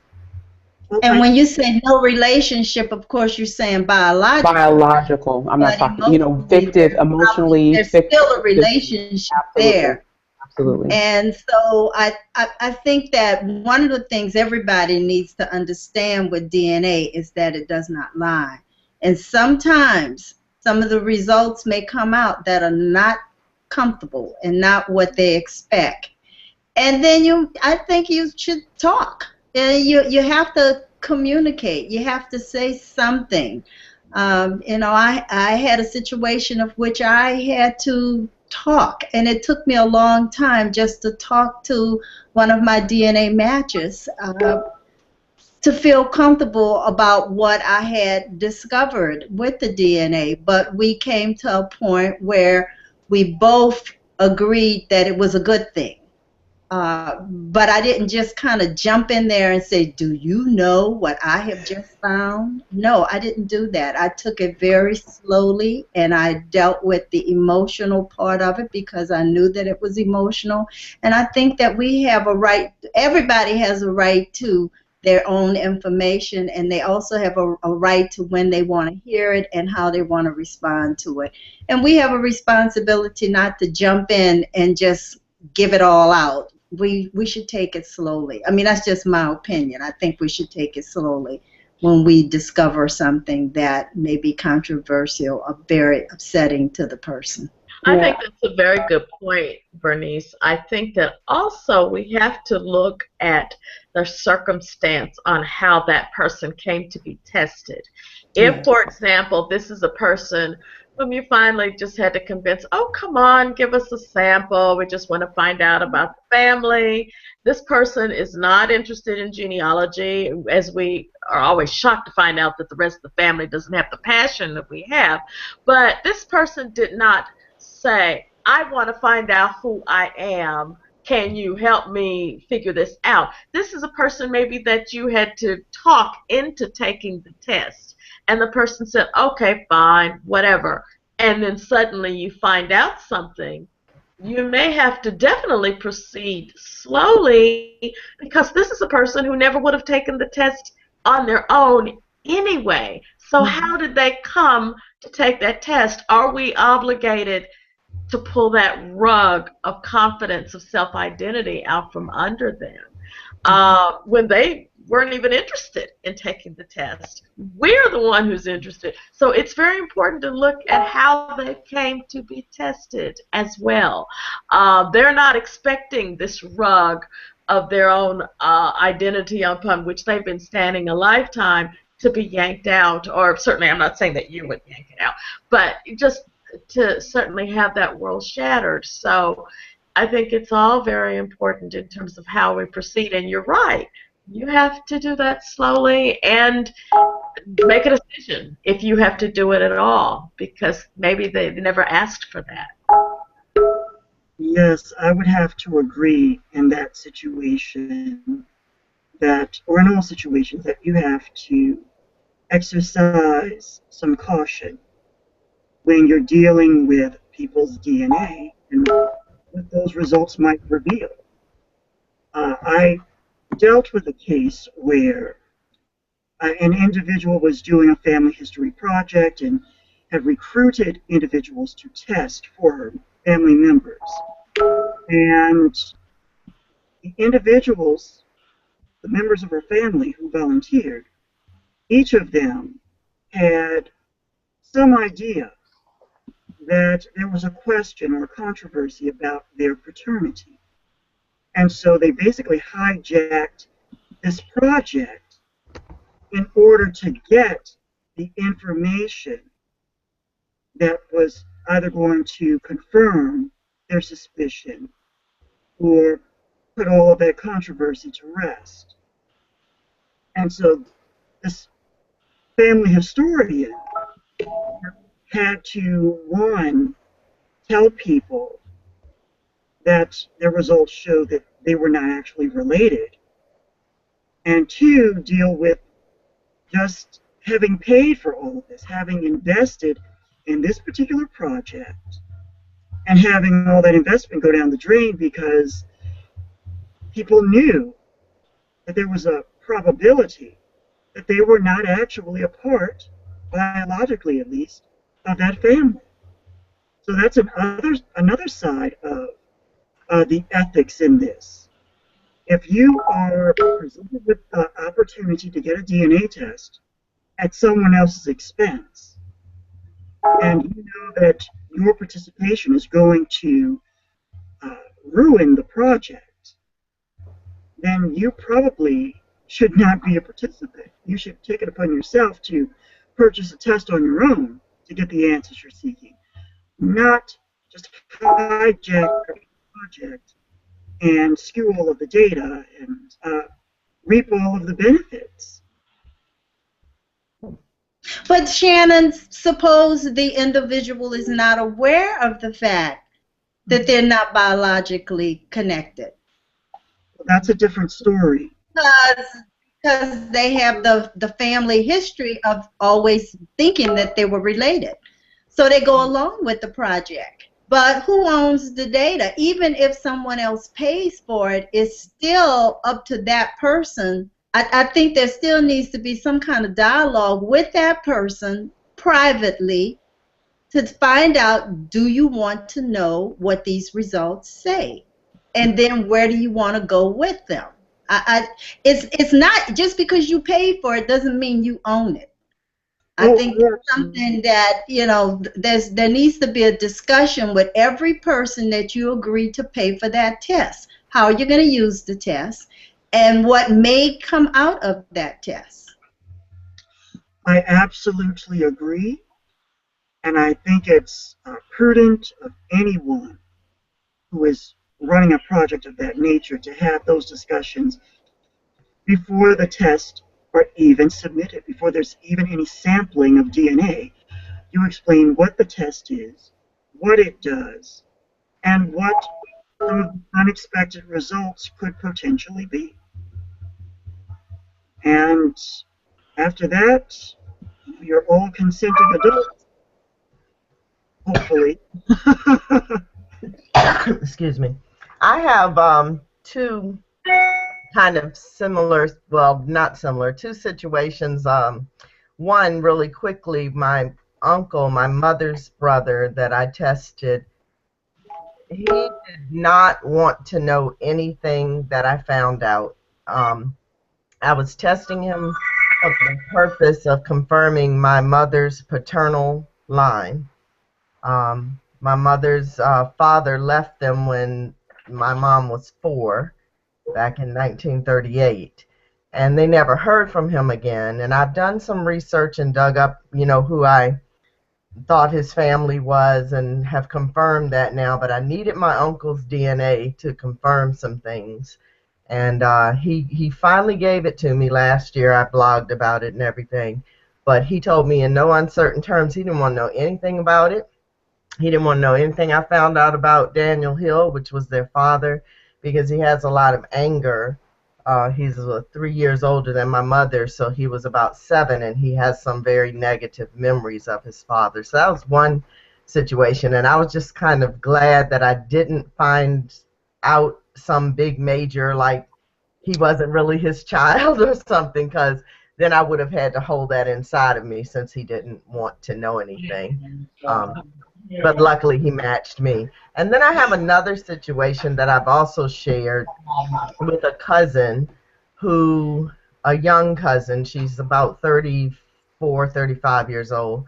And when you say no relationship, of course, you're saying biological. Biological. I'm not talking, fictive, emotionally. There's still a relationship there. Absolutely. And so I think that one of the things everybody needs to understand with DNA is that it does not lie. And sometimes some of the results may come out that are not comfortable and not what they expect. And then I think you should talk. You have to communicate. You have to say something. I had a situation of which I had to talk, and it took me a long time just to talk to one of my DNA matches to feel comfortable about what I had discovered with the DNA. But we came to a point where we both agreed that it was a good thing. But I didn't just kind of jump in there and say, do you know what I have just found? No, I didn't do that. I took it very slowly, and I dealt with the emotional part of it because I knew that it was emotional. And I think that we have a right, everybody has a right to their own information, and they also have a right to when they want to hear it and how they want to respond to it. And we have a responsibility not to jump in and just give it all out. We should take it slowly. I mean, that's just my opinion. I think we should take it slowly when we discover something that may be controversial or very upsetting to the person. I think that's a very good point, Bernice. I think that also we have to look at the circumstance on how that person came to be tested. If, for example, this is a person whom you finally just had to convince, oh, come on, give us a sample. We just want to find out about the family. This person is not interested in genealogy, as we are always shocked to find out that the rest of the family doesn't have the passion that we have. But this person did not say, I want to find out who I am. Can you help me figure this out? This is a person maybe that you had to talk into taking the test. And the person said, okay, fine, whatever. And then suddenly you find out something. You may have to definitely proceed slowly because this is a person who never would have taken the test on their own anyway. So how did they come to take that test? Are we obligated to pull that rug of confidence, of self-identity out from under them when they weren't even interested in taking the test? We're the one who's interested. So it's very important to look at how they came to be tested as well. They're not expecting this rug of their own identity upon which they've been standing a lifetime to be yanked out, or certainly I'm not saying that you would yank it out, but just to certainly have that world shattered. So I think it's all very important in terms of how we proceed. And you're right. You have to do that slowly and make a decision if you have to do it at all, because maybe they never asked for that. Yes, I would have to agree in that situation that, or in all situations, that you have to exercise some caution when you're dealing with people's DNA and what those results might reveal. I dealt with a case where an individual was doing a family history project and had recruited individuals to test for her family members. And the individuals, the members of her family who volunteered, each of them had some idea that there was a question or a controversy about their paternity. And so they basically hijacked this project in order to get the information that was either going to confirm their suspicion or put all of that controversy to rest. And so this family historian had to, one, tell people that their results showed that they were not actually related, and two, deal with just having paid for all of this, having invested in this particular project, and having all that investment go down the drain because people knew that there was a probability that they were not actually a part, biologically at least, of that family. So that's another side of the ethics in this. If you are presented with the opportunity to get a DNA test at someone else's expense, and you know that your participation is going to ruin the project, then you probably should not be a participant. You should take it upon yourself to purchase a test on your own to get the answers you're seeking, not just hijack the project and skew all of the data and reap all of the benefits. But Shannon, suppose the individual is not aware of the fact that they're not biologically connected. Well, that's a different story. Because they have the family history of always thinking that they were related. So they go along with the project. But who owns the data? Even if someone else pays for it, it's still up to that person. I think there still needs to be some kind of dialogue with that person privately to find out, do you want to know what these results say? And then where do you want to go with them? It's not just because you paid for it doesn't mean you own it. I think it's something that, you know, there needs to be a discussion with every person that you agree to pay for that test. How are you going to use the test and what may come out of that test? I absolutely agree, and I think it's prudent of anyone who is running a project of that nature to have those discussions before the test are even submitted, before there's even any sampling of DNA. You explain what the test is, what it does, and what some of the unexpected results could potentially be. And after that, you're all consenting adults, hopefully. Excuse me. I have two kind of similar, well, not similar, two situations. One, really quickly, my uncle, my mother's brother that I tested, he did not want to know anything that I found out. I was testing him for the purpose of confirming my mother's paternal line. My mother's father left them when my mom was 4. Back in 1938, and they never heard from him again. And I've done some research and dug up, you know, who I thought his family was and have confirmed that now, but I needed my uncle's DNA to confirm some things. And he finally gave it to me last year. I blogged about it and everything, but he told me in no uncertain terms he didn't want to know anything about it. He didn't want to know anything I found out about Daniel Hill, which was their father, because he has a lot of anger. He's 3 years older than my mother, so he was about 7, and he has some very negative memories of his father. So that was one situation, and I was just kind of glad that I didn't find out some big major, like he wasn't really his child or something, because then I would have had to hold that inside of me since he didn't want to know anything. But luckily he matched me. And then I have another situation that I've also shared with a cousin who, a young cousin, she's about 34, 35 years old,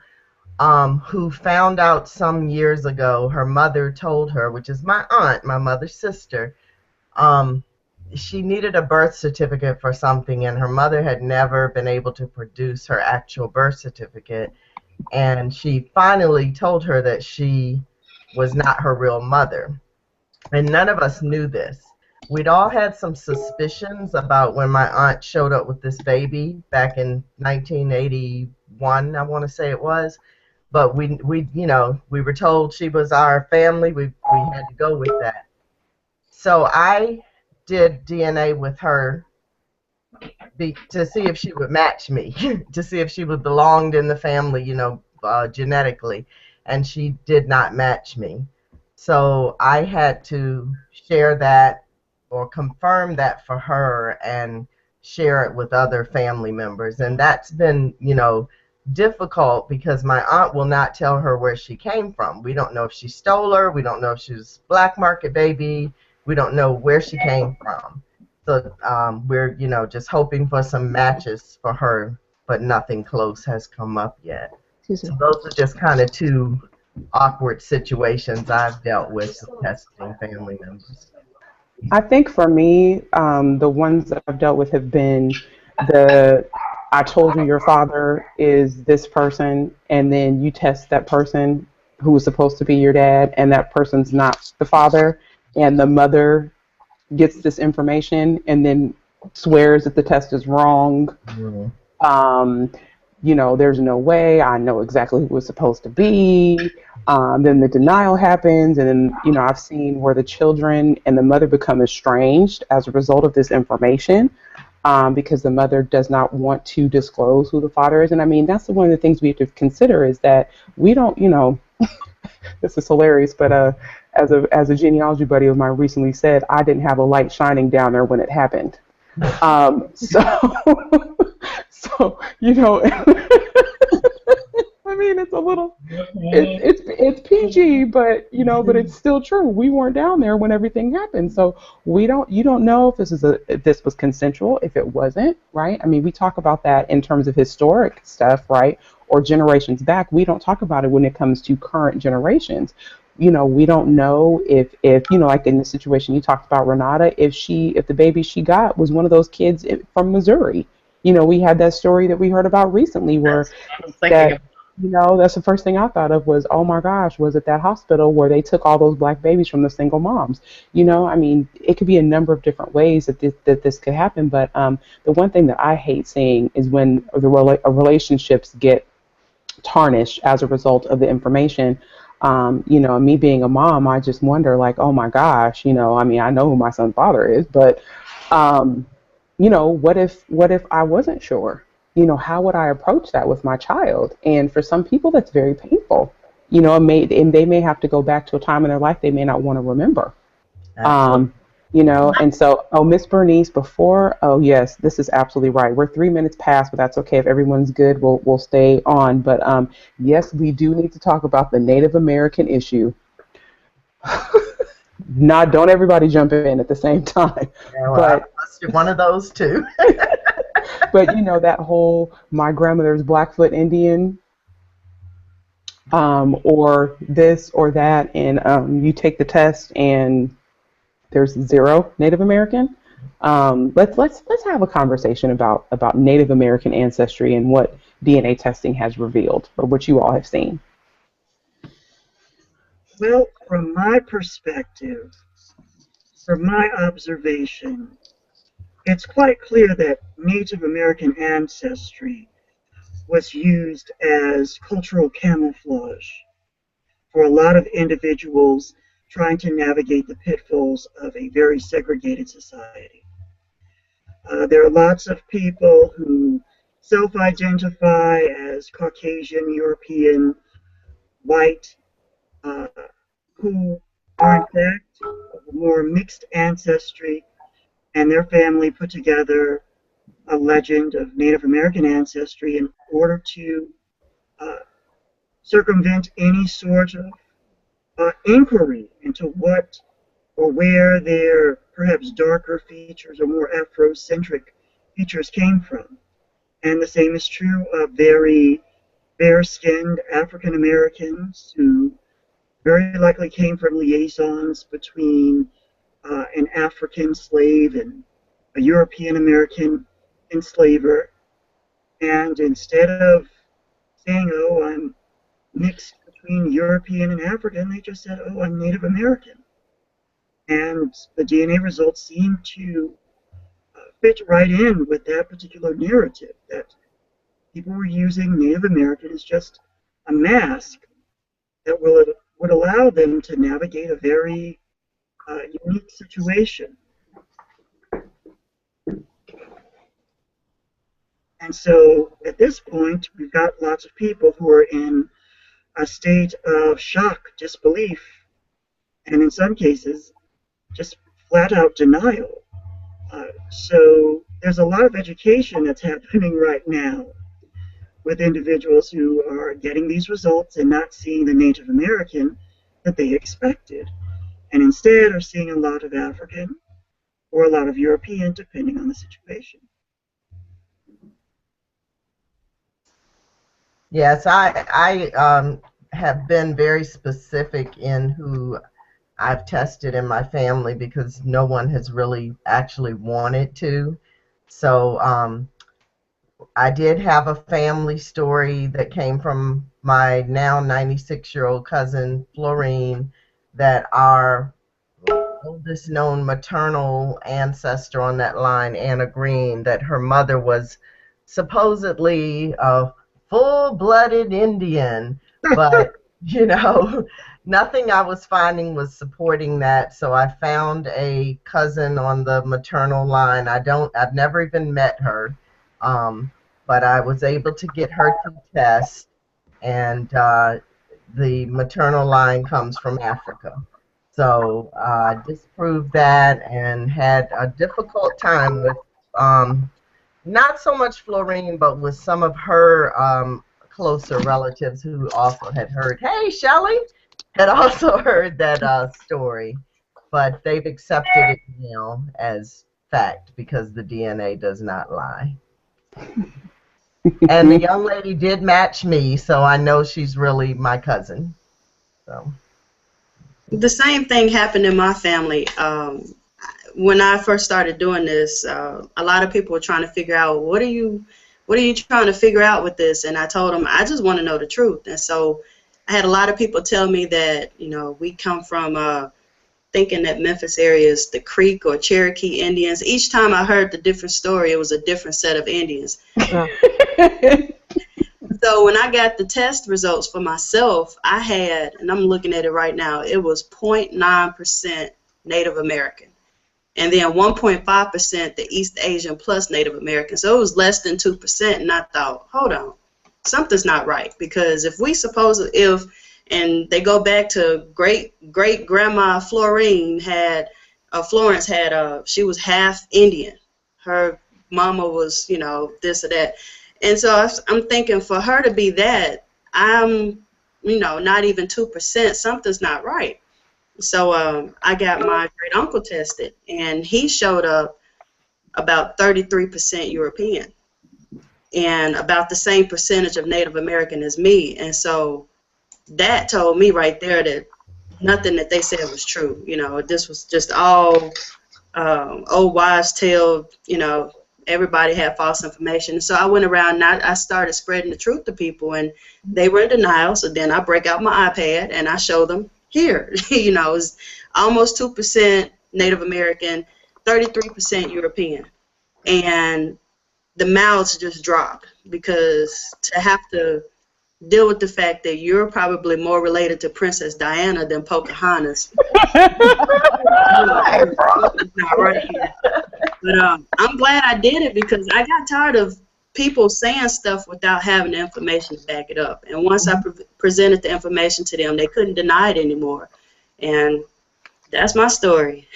who found out some years ago her mother told her, which is my aunt, my mother's sister, she needed a birth certificate for something, and her mother had never been able to produce her actual birth certificate. And she finally told her that she was not her real mother. And none of us knew this. We'd all had some suspicions about when my aunt showed up with this baby back in 1981, I want to say it was. But we were told she was our family. We had to go with that. So I did DNA with her to see if she would match me, to see if she would belonged in the family, genetically, and she did not match me. So I had to share that or confirm that for her and share it with other family members, and that's been, difficult because my aunt will not tell her where she came from. We don't know if she stole her. We don't know if she was black market baby. We don't know where she came from. So we're, just hoping for some matches for her, but nothing close has come up yet. So those are just kind of two awkward situations I've dealt with testing family members. I think for me, the ones that I've dealt with have been I told you your father is this person, and then you test that person who was supposed to be your dad, and that person's not the father, and the mother gets this information and then swears that the test is wrong. There's no way, I know exactly who it was supposed to be. Then the denial happens, and then, I've seen where the children and the mother become estranged as a result of this information, because the mother does not want to disclose who the father is. And I mean, that's one of the things we have to consider, is that we don't, this is hilarious, but as a genealogy buddy of mine recently said, I didn't have a light shining down there when it happened. So I mean, it's a little, it's PG, but but it's still true. We weren't down there when everything happened, so you don't know if this was consensual, if it wasn't, right? I mean, we talk about that in terms of historic stuff, right, or generations back. We don't talk about it when it comes to current generations. We don't know if like in the situation you talked about, Renata, if the baby she got was one of those kids from Missouri. We had that story that we heard about recently where that's the first thing I thought of was, oh my gosh, was it that hospital where they took all those black babies from the single moms? I mean, it could be a number of different ways that this could happen. But the one thing that I hate seeing is when relationships get tarnished as a result of the information. Me being a mom, I just wonder, like, oh my gosh, I mean, I know who my son's father is, but what if I wasn't sure? How would I approach that with my child? And for some people, that's very painful. And they may have to go back to a time in their life they may not want to remember. And so, Miss Bernice, yes, this is absolutely right. We're 3 minutes past, but that's okay. If everyone's good, we'll stay on. But yes, we do need to talk about the Native American issue. Don't everybody jump in at the same time. Yeah, well, but one of those two. But that whole my grandmother's Blackfoot Indian, or this or that, and you take the test and there's 0 Native American. Let's have a conversation about Native American ancestry and what DNA testing has revealed, or what you all have seen. Well, from my perspective, from my observation, it's quite clear that Native American ancestry was used as cultural camouflage for a lot of individuals trying to navigate the pitfalls of a very segregated society. There are lots of people who self-identify as Caucasian, European, white, who are in fact of a more mixed ancestry and their family put together a legend of Native American ancestry in order to circumvent any sort of inquiry into what or where their perhaps darker features or more Afrocentric features came from. And the same is true of very fair-skinned African Americans who very likely came from liaisons between an African slave and a European American enslaver. And instead of saying, oh, I'm mixed between European and African, they just said, oh, I'm Native American. And the DNA results seem to fit right in with that particular narrative, that people were using Native American as just a mask that would allow them to navigate a very unique situation. And so at this point, we've got lots of people who are in a state of shock, disbelief, and in some cases, just flat out denial. So there's a lot of education that's happening right now with individuals who are getting these results and not seeing the Native American that they expected, and instead are seeing a lot of African or a lot of European, depending on the situation. Yes, I have been very specific in who I've tested in my family because no one has really actually wanted to. So I did have a family story that came from my now 96-year-old cousin, Florine, that our oldest known maternal ancestor on that line, Anna Green, that her mother was supposedly a full-blooded Indian, but you know, nothing I was finding was supporting that. So I found a cousin on the maternal line. I've never even met her, but I was able to get her to test, and the maternal line comes from Africa. So I disproved that and had a difficult time with not so much Florine, but with some of her closer relatives who also had heard, hey, Shelley, had also heard that story. But they've accepted it now as fact because the DNA does not lie. And the young lady did match me, so I know she's really my cousin. So. The same thing happened in my family. When I first started doing this, a lot of people were trying to figure out, what are you trying to figure out with this? And I told them, I just want to know the truth. And so I had a lot of people tell me that, you know, we come from thinking that Memphis area is the Creek or Cherokee Indians. Each time I heard the different story, it was a different set of Indians. So when I got the test results for myself, I had, and I'm looking at it right now, it was 0.9% Native American. And then 1.5% the East Asian plus Native American. So it was less than 2%, and I thought, hold on, something's not right. Because if we suppose, and they go back to great-grandma Florence had, she was half Indian. Her mama was, you know, this or that. And so I'm thinking, for her to be that, I'm, you know, not even 2%, something's not right. So I got my great uncle tested, and he showed up about 33% European and about the same percentage of Native American as me. And so that told me right there that nothing that they said was true. You know, this was just all old wives' tale. You know, everybody had false information. So I went around and I started spreading the truth to people, and they were in denial. So then I break out my iPad and I show them, here, you know, it's almost 2% Native American, 33% European. And the mouths just dropped, because to have to deal with the fact that you're probably more related to Princess Diana than Pocahontas. Not right here. But I'm glad I did it, because I got tired of people saying stuff without having the information to back it up. And once I presented the information to them, they couldn't deny it anymore. And that's my story.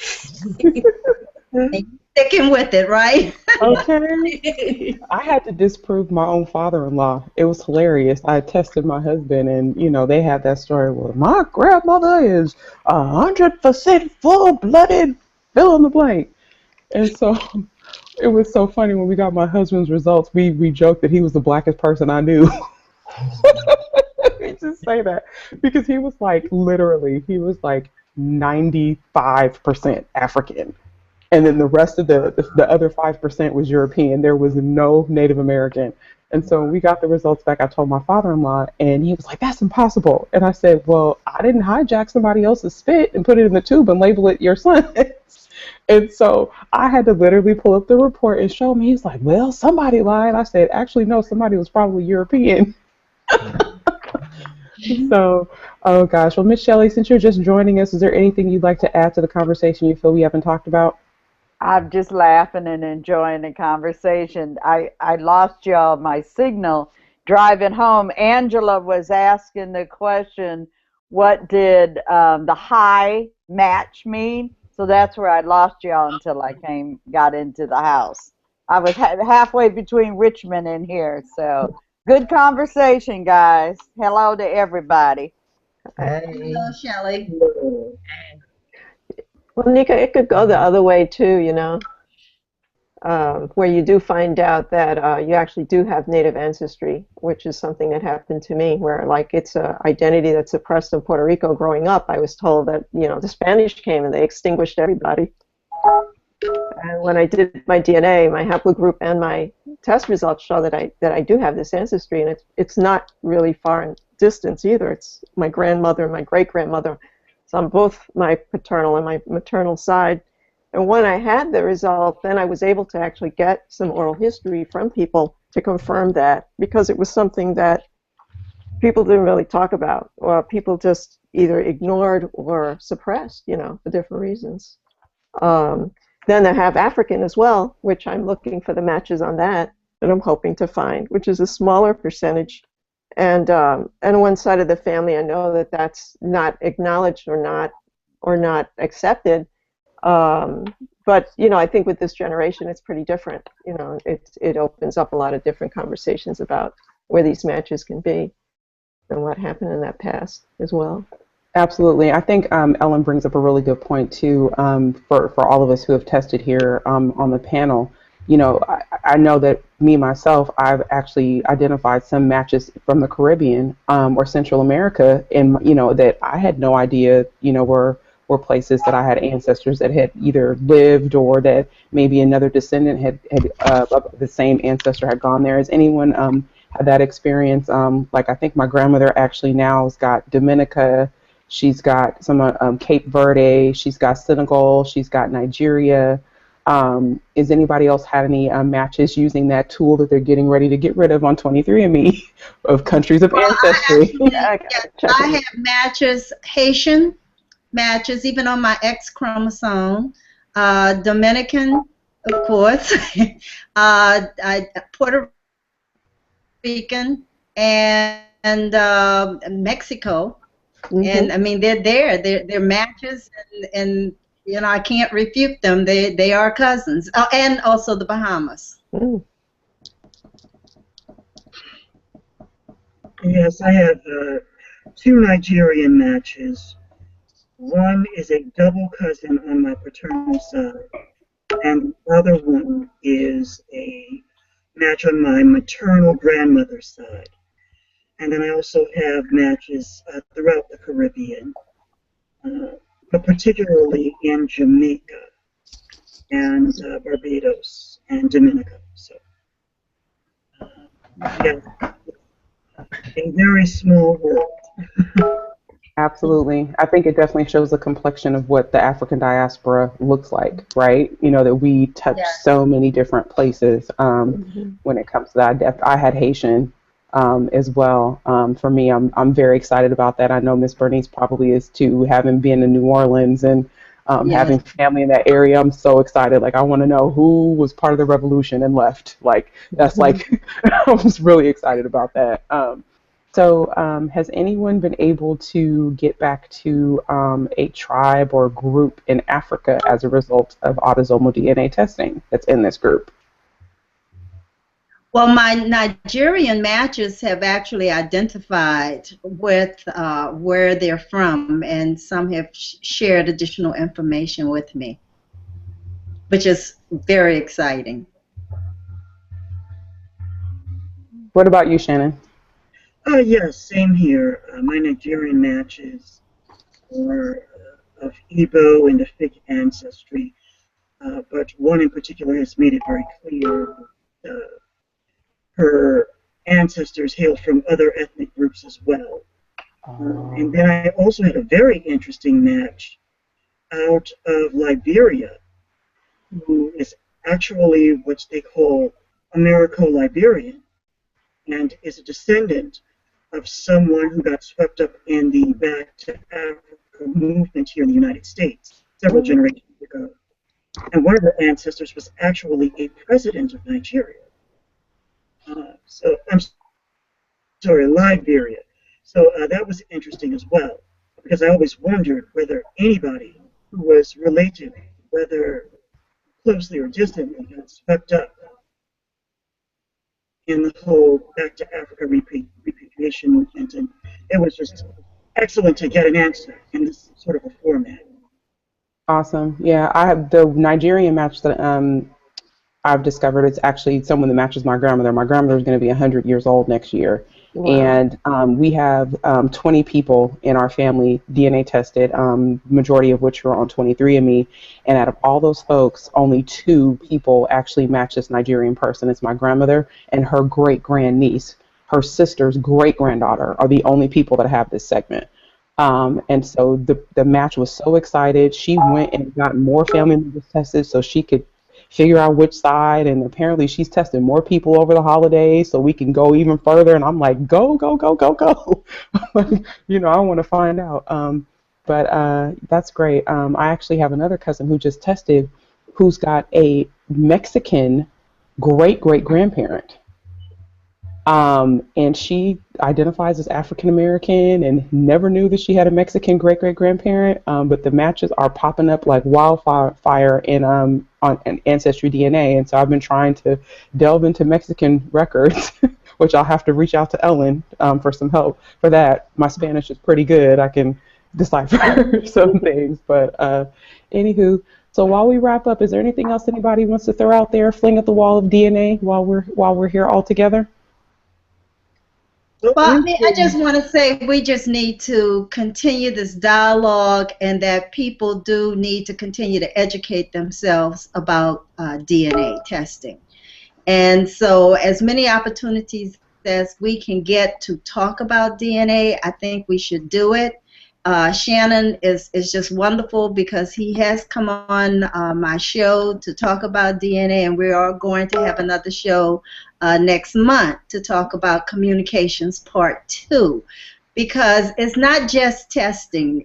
sticking with it, right? Okay. I had to disprove my own father-in-law. It was hilarious. I tested my husband, and they had that story. Well, my grandmother is 100% full-blooded, fill in the blank. And so it was so funny when we got my husband's results. We joked that he was the blackest person I knew. We just say that because he was like he was like 95% African. And then the rest of the other 5% was European. There was no Native American. And so when we got the results back, I told my father-in-law, and he was like, "That's impossible." And I said, "Well, I didn't hijack somebody else's spit and put it in the tube and label it your son." And so I had to literally pull up the report and show him. He's like, "Well, somebody lied." I said, "Actually, no, somebody was probably European." So, oh gosh. Well, Miss Shelley, since you're just joining us, is there anything you'd like to add to the conversation you feel we haven't talked about? I'm just laughing and enjoying the conversation. I lost y'all my signal driving home. Angela was asking the question, what did the high match mean? So that's where I lost y'all until I got into the house. I was halfway between Richmond and here. So good conversation, guys. Hello to everybody. Hey. Hello, Shelley. Well, Nika, it could go the other way too, where you do find out that you actually do have Native ancestry, which is something that happened to me, where like it's an identity that's suppressed in Puerto Rico. Growing up, I was told that the Spanish came and they extinguished everybody. And when I did my DNA, my haplogroup and my test results show that I do have this ancestry, and it's not really far in distance either. It's my grandmother and my great-grandmother. So on both my paternal and my maternal side. And when I had the result, then I was able to actually get some oral history from people to confirm that, because it was something that people didn't really talk about, or people just either ignored or suppressed, for different reasons. Then I have African as well, which I'm looking for the matches on that I'm hoping to find, which is a smaller percentage. And on one side of the family, I know that that's not acknowledged or not accepted. But I think with this generation, it's pretty different. It opens up a lot of different conversations about where these matches can be and what happened in that past as well. Absolutely. I think Ellen brings up a really good point too, for all of us who have tested here on the panel. I know that myself, I've actually identified some matches from the Caribbean or Central America, and that I had no idea, were places that I had ancestors that had either lived, or that maybe another descendant had the same ancestor had gone there. Has anyone had that experience? Like I think my grandmother actually now has got Dominica. She's got some Cape Verde. She's got Senegal. She's got Nigeria. Is anybody else had any matches using that tool that they're getting ready to get rid of on 23andMe of countries of ancestry? I have matches, Haitian matches, even on my X chromosome, Dominican, of course, Puerto Rican, and Mexico. Mm-hmm. And I mean, they're there. They're matches, and I can't refute them. They are cousins, and also the Bahamas. Mm. Yes, I have 2 Nigerian matches. One is a double cousin on my paternal side, and the other one is a match on my maternal grandmother's side. And then I also have matches throughout the Caribbean, but particularly in Jamaica and Barbados and Dominica. So, yeah, a very small world. Absolutely. I think it definitely shows the complexion of what the African diaspora looks like, right? That we touch so many different places when it comes to that. I had Haitian as well. For me, I'm very excited about that. I know Miss Bernice probably is too, having been in New Orleans and having family in that area. I'm so excited. Like, I want to know who was part of the revolution and left. Like, that's like, I was really excited about that. So, has anyone been able to get back to a tribe or group in Africa as a result of autosomal DNA testing that's in this group? Well, my Nigerian matches have actually identified with where they're from, and some have shared additional information with me, which is very exciting. What about you, Shannon? Yes, same here. My Nigerian matches are of Igbo and Efik ancestry, but one in particular has made it very clear that her ancestors hailed from other ethnic groups as well. And then I also had a very interesting match out of Liberia, who is actually what they call Americo-Liberian, and is a descendant of someone who got swept up in the Back to Africa movement here in the United States several generations ago. And one of her ancestors was actually a president of Nigeria. So I'm sorry, Liberia. So that was interesting as well, because I always wondered whether anybody who was related, whether closely or distantly, got swept up in the whole Back to Africa repatriation movement. And it was just excellent to get an answer in this sort of a format. Awesome. Yeah, I have the Nigerian match that I've discovered. It's actually someone that matches my grandmother. My grandmother is going to be 100 years old next year. Wow. And we have 20 people in our family DNA tested, majority of which are on 23andMe. And out of all those folks, only 2 people actually match this Nigerian person. It's my grandmother and her great-grandniece. Her sister's great-granddaughter are the only people that have this segment. And so the match was so excited. She went and got more family members tested so she could figure out which side, and apparently she's tested more people over the holidays so we can go even further. And I'm like, go, go, go, go, go. You know, I want to find out. But that's great. I actually have another cousin who just tested who's got a Mexican great-great-grandparent. And she identifies as African American and never knew that she had a Mexican great-great-grandparent. But the matches are popping up like wildfire in on Ancestry DNA. And so I've been trying to delve into Mexican records, which I'll have to reach out to Ellen for some help for that. My Spanish is pretty good. I can decipher some things. But anywho, so while we wrap up, is there anything else anybody wants to throw out there, fling at the wall of DNA while we're here all together? Well, I mean, I just want to say we just need to continue this dialogue, and that people do need to continue to educate themselves about DNA testing. And so as many opportunities as we can get to talk about DNA, I think we should do it. Shannon is just wonderful because he has come on my show to talk about DNA, and we are going to have another show next month to talk about communications part 2, because it's not just testing.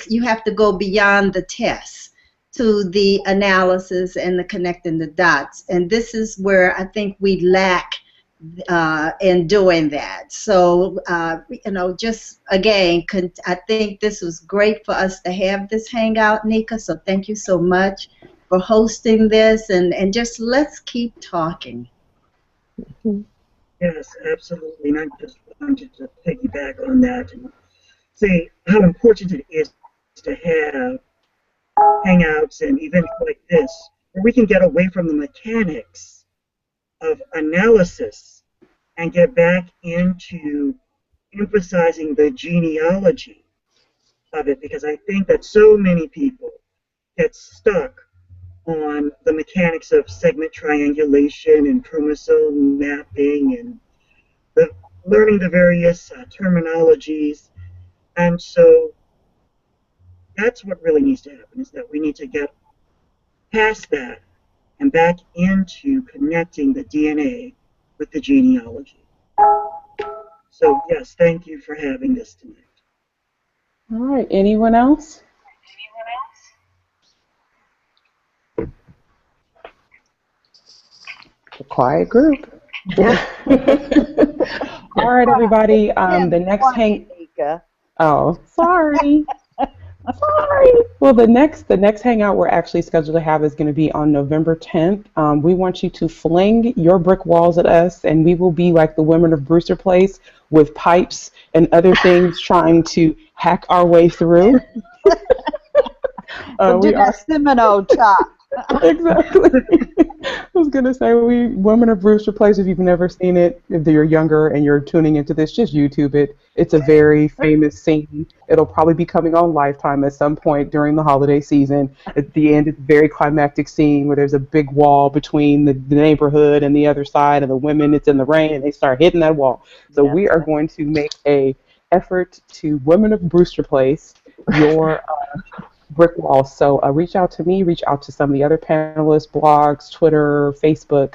You have to go beyond the test to the analysis and the connecting the dots, and this is where I think we lack in doing that. So you know, just again, I think this was great for us to have this hangout, Nika, so thank you so much for hosting this, and just let's keep talking. Yes, absolutely. And I just wanted to piggyback on that and say how important it is to have hangouts and events like this where we can get away from the mechanics of analysis and get back into emphasizing the genealogy of it, because I think that so many people get stuck on the mechanics of segment triangulation and chromosome mapping and learning the various terminologies. And so that's what really needs to happen, is that we need to get past that and back into connecting the DNA with the genealogy. So yes, thank you for having this tonight. All right, anyone else? A quiet group. All right, everybody. The next Oh, sorry. Sorry. Well, the next hangout we're actually scheduled to have is going to be on November 10th. We want you to fling your brick walls at us, and we will be like the women of Brewster Place with pipes and other things trying to hack our way through. We'll do that Semino chop. Exactly. I was going to say, Women of Brewster Place, if you've never seen it, if you're younger and you're tuning into this, just YouTube it. It's a very famous scene. It'll probably be coming on Lifetime at some point during the holiday season. At the end, it's a very climactic scene where there's a big wall between the neighborhood and the other side, and the women, it's in the rain, and they start hitting that wall. So we are going to make a effort to Women of Brewster Place, your brick walls. So reach out to me, reach out to some of the other panelists, blogs, Twitter, Facebook,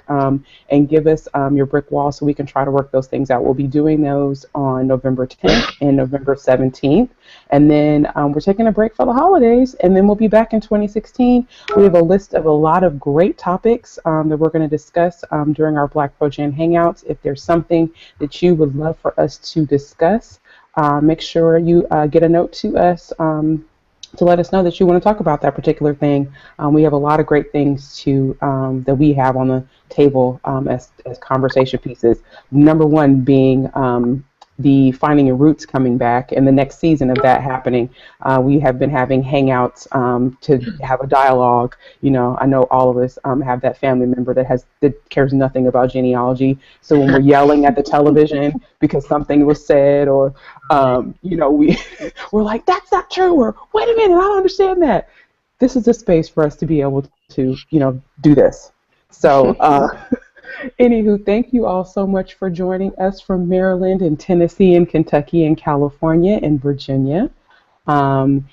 and give us your brick walls so we can try to work those things out. We'll be doing those on November 10th and November 17th. And then we're taking a break for the holidays, and then we'll be back in 2016. We have a list of a lot of great topics that we're going to discuss during our BlackProGen Hangouts. If there's something that you would love for us to discuss, make sure you get a note to us to let us know that you want to talk about that particular thing. We have a lot of great things that we have on the table as conversation pieces. Number one being the Finding Your Roots coming back, and the next season of that happening. We have been having hangouts to have a dialogue. You know, I know all of us have that family member that cares nothing about genealogy. So when we're yelling at the television because something was said, or you know, we're like, that's not true, or wait a minute, I don't understand that. This is a space for us to be able to, you know, do this. So anywho, thank you all so much for joining us from Maryland and Tennessee and Kentucky and California and Virginia. And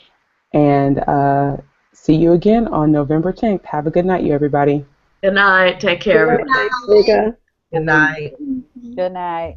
see you again on November 10th. Have a good night, you everybody. Good night. Take care, everybody. Good night. Good night.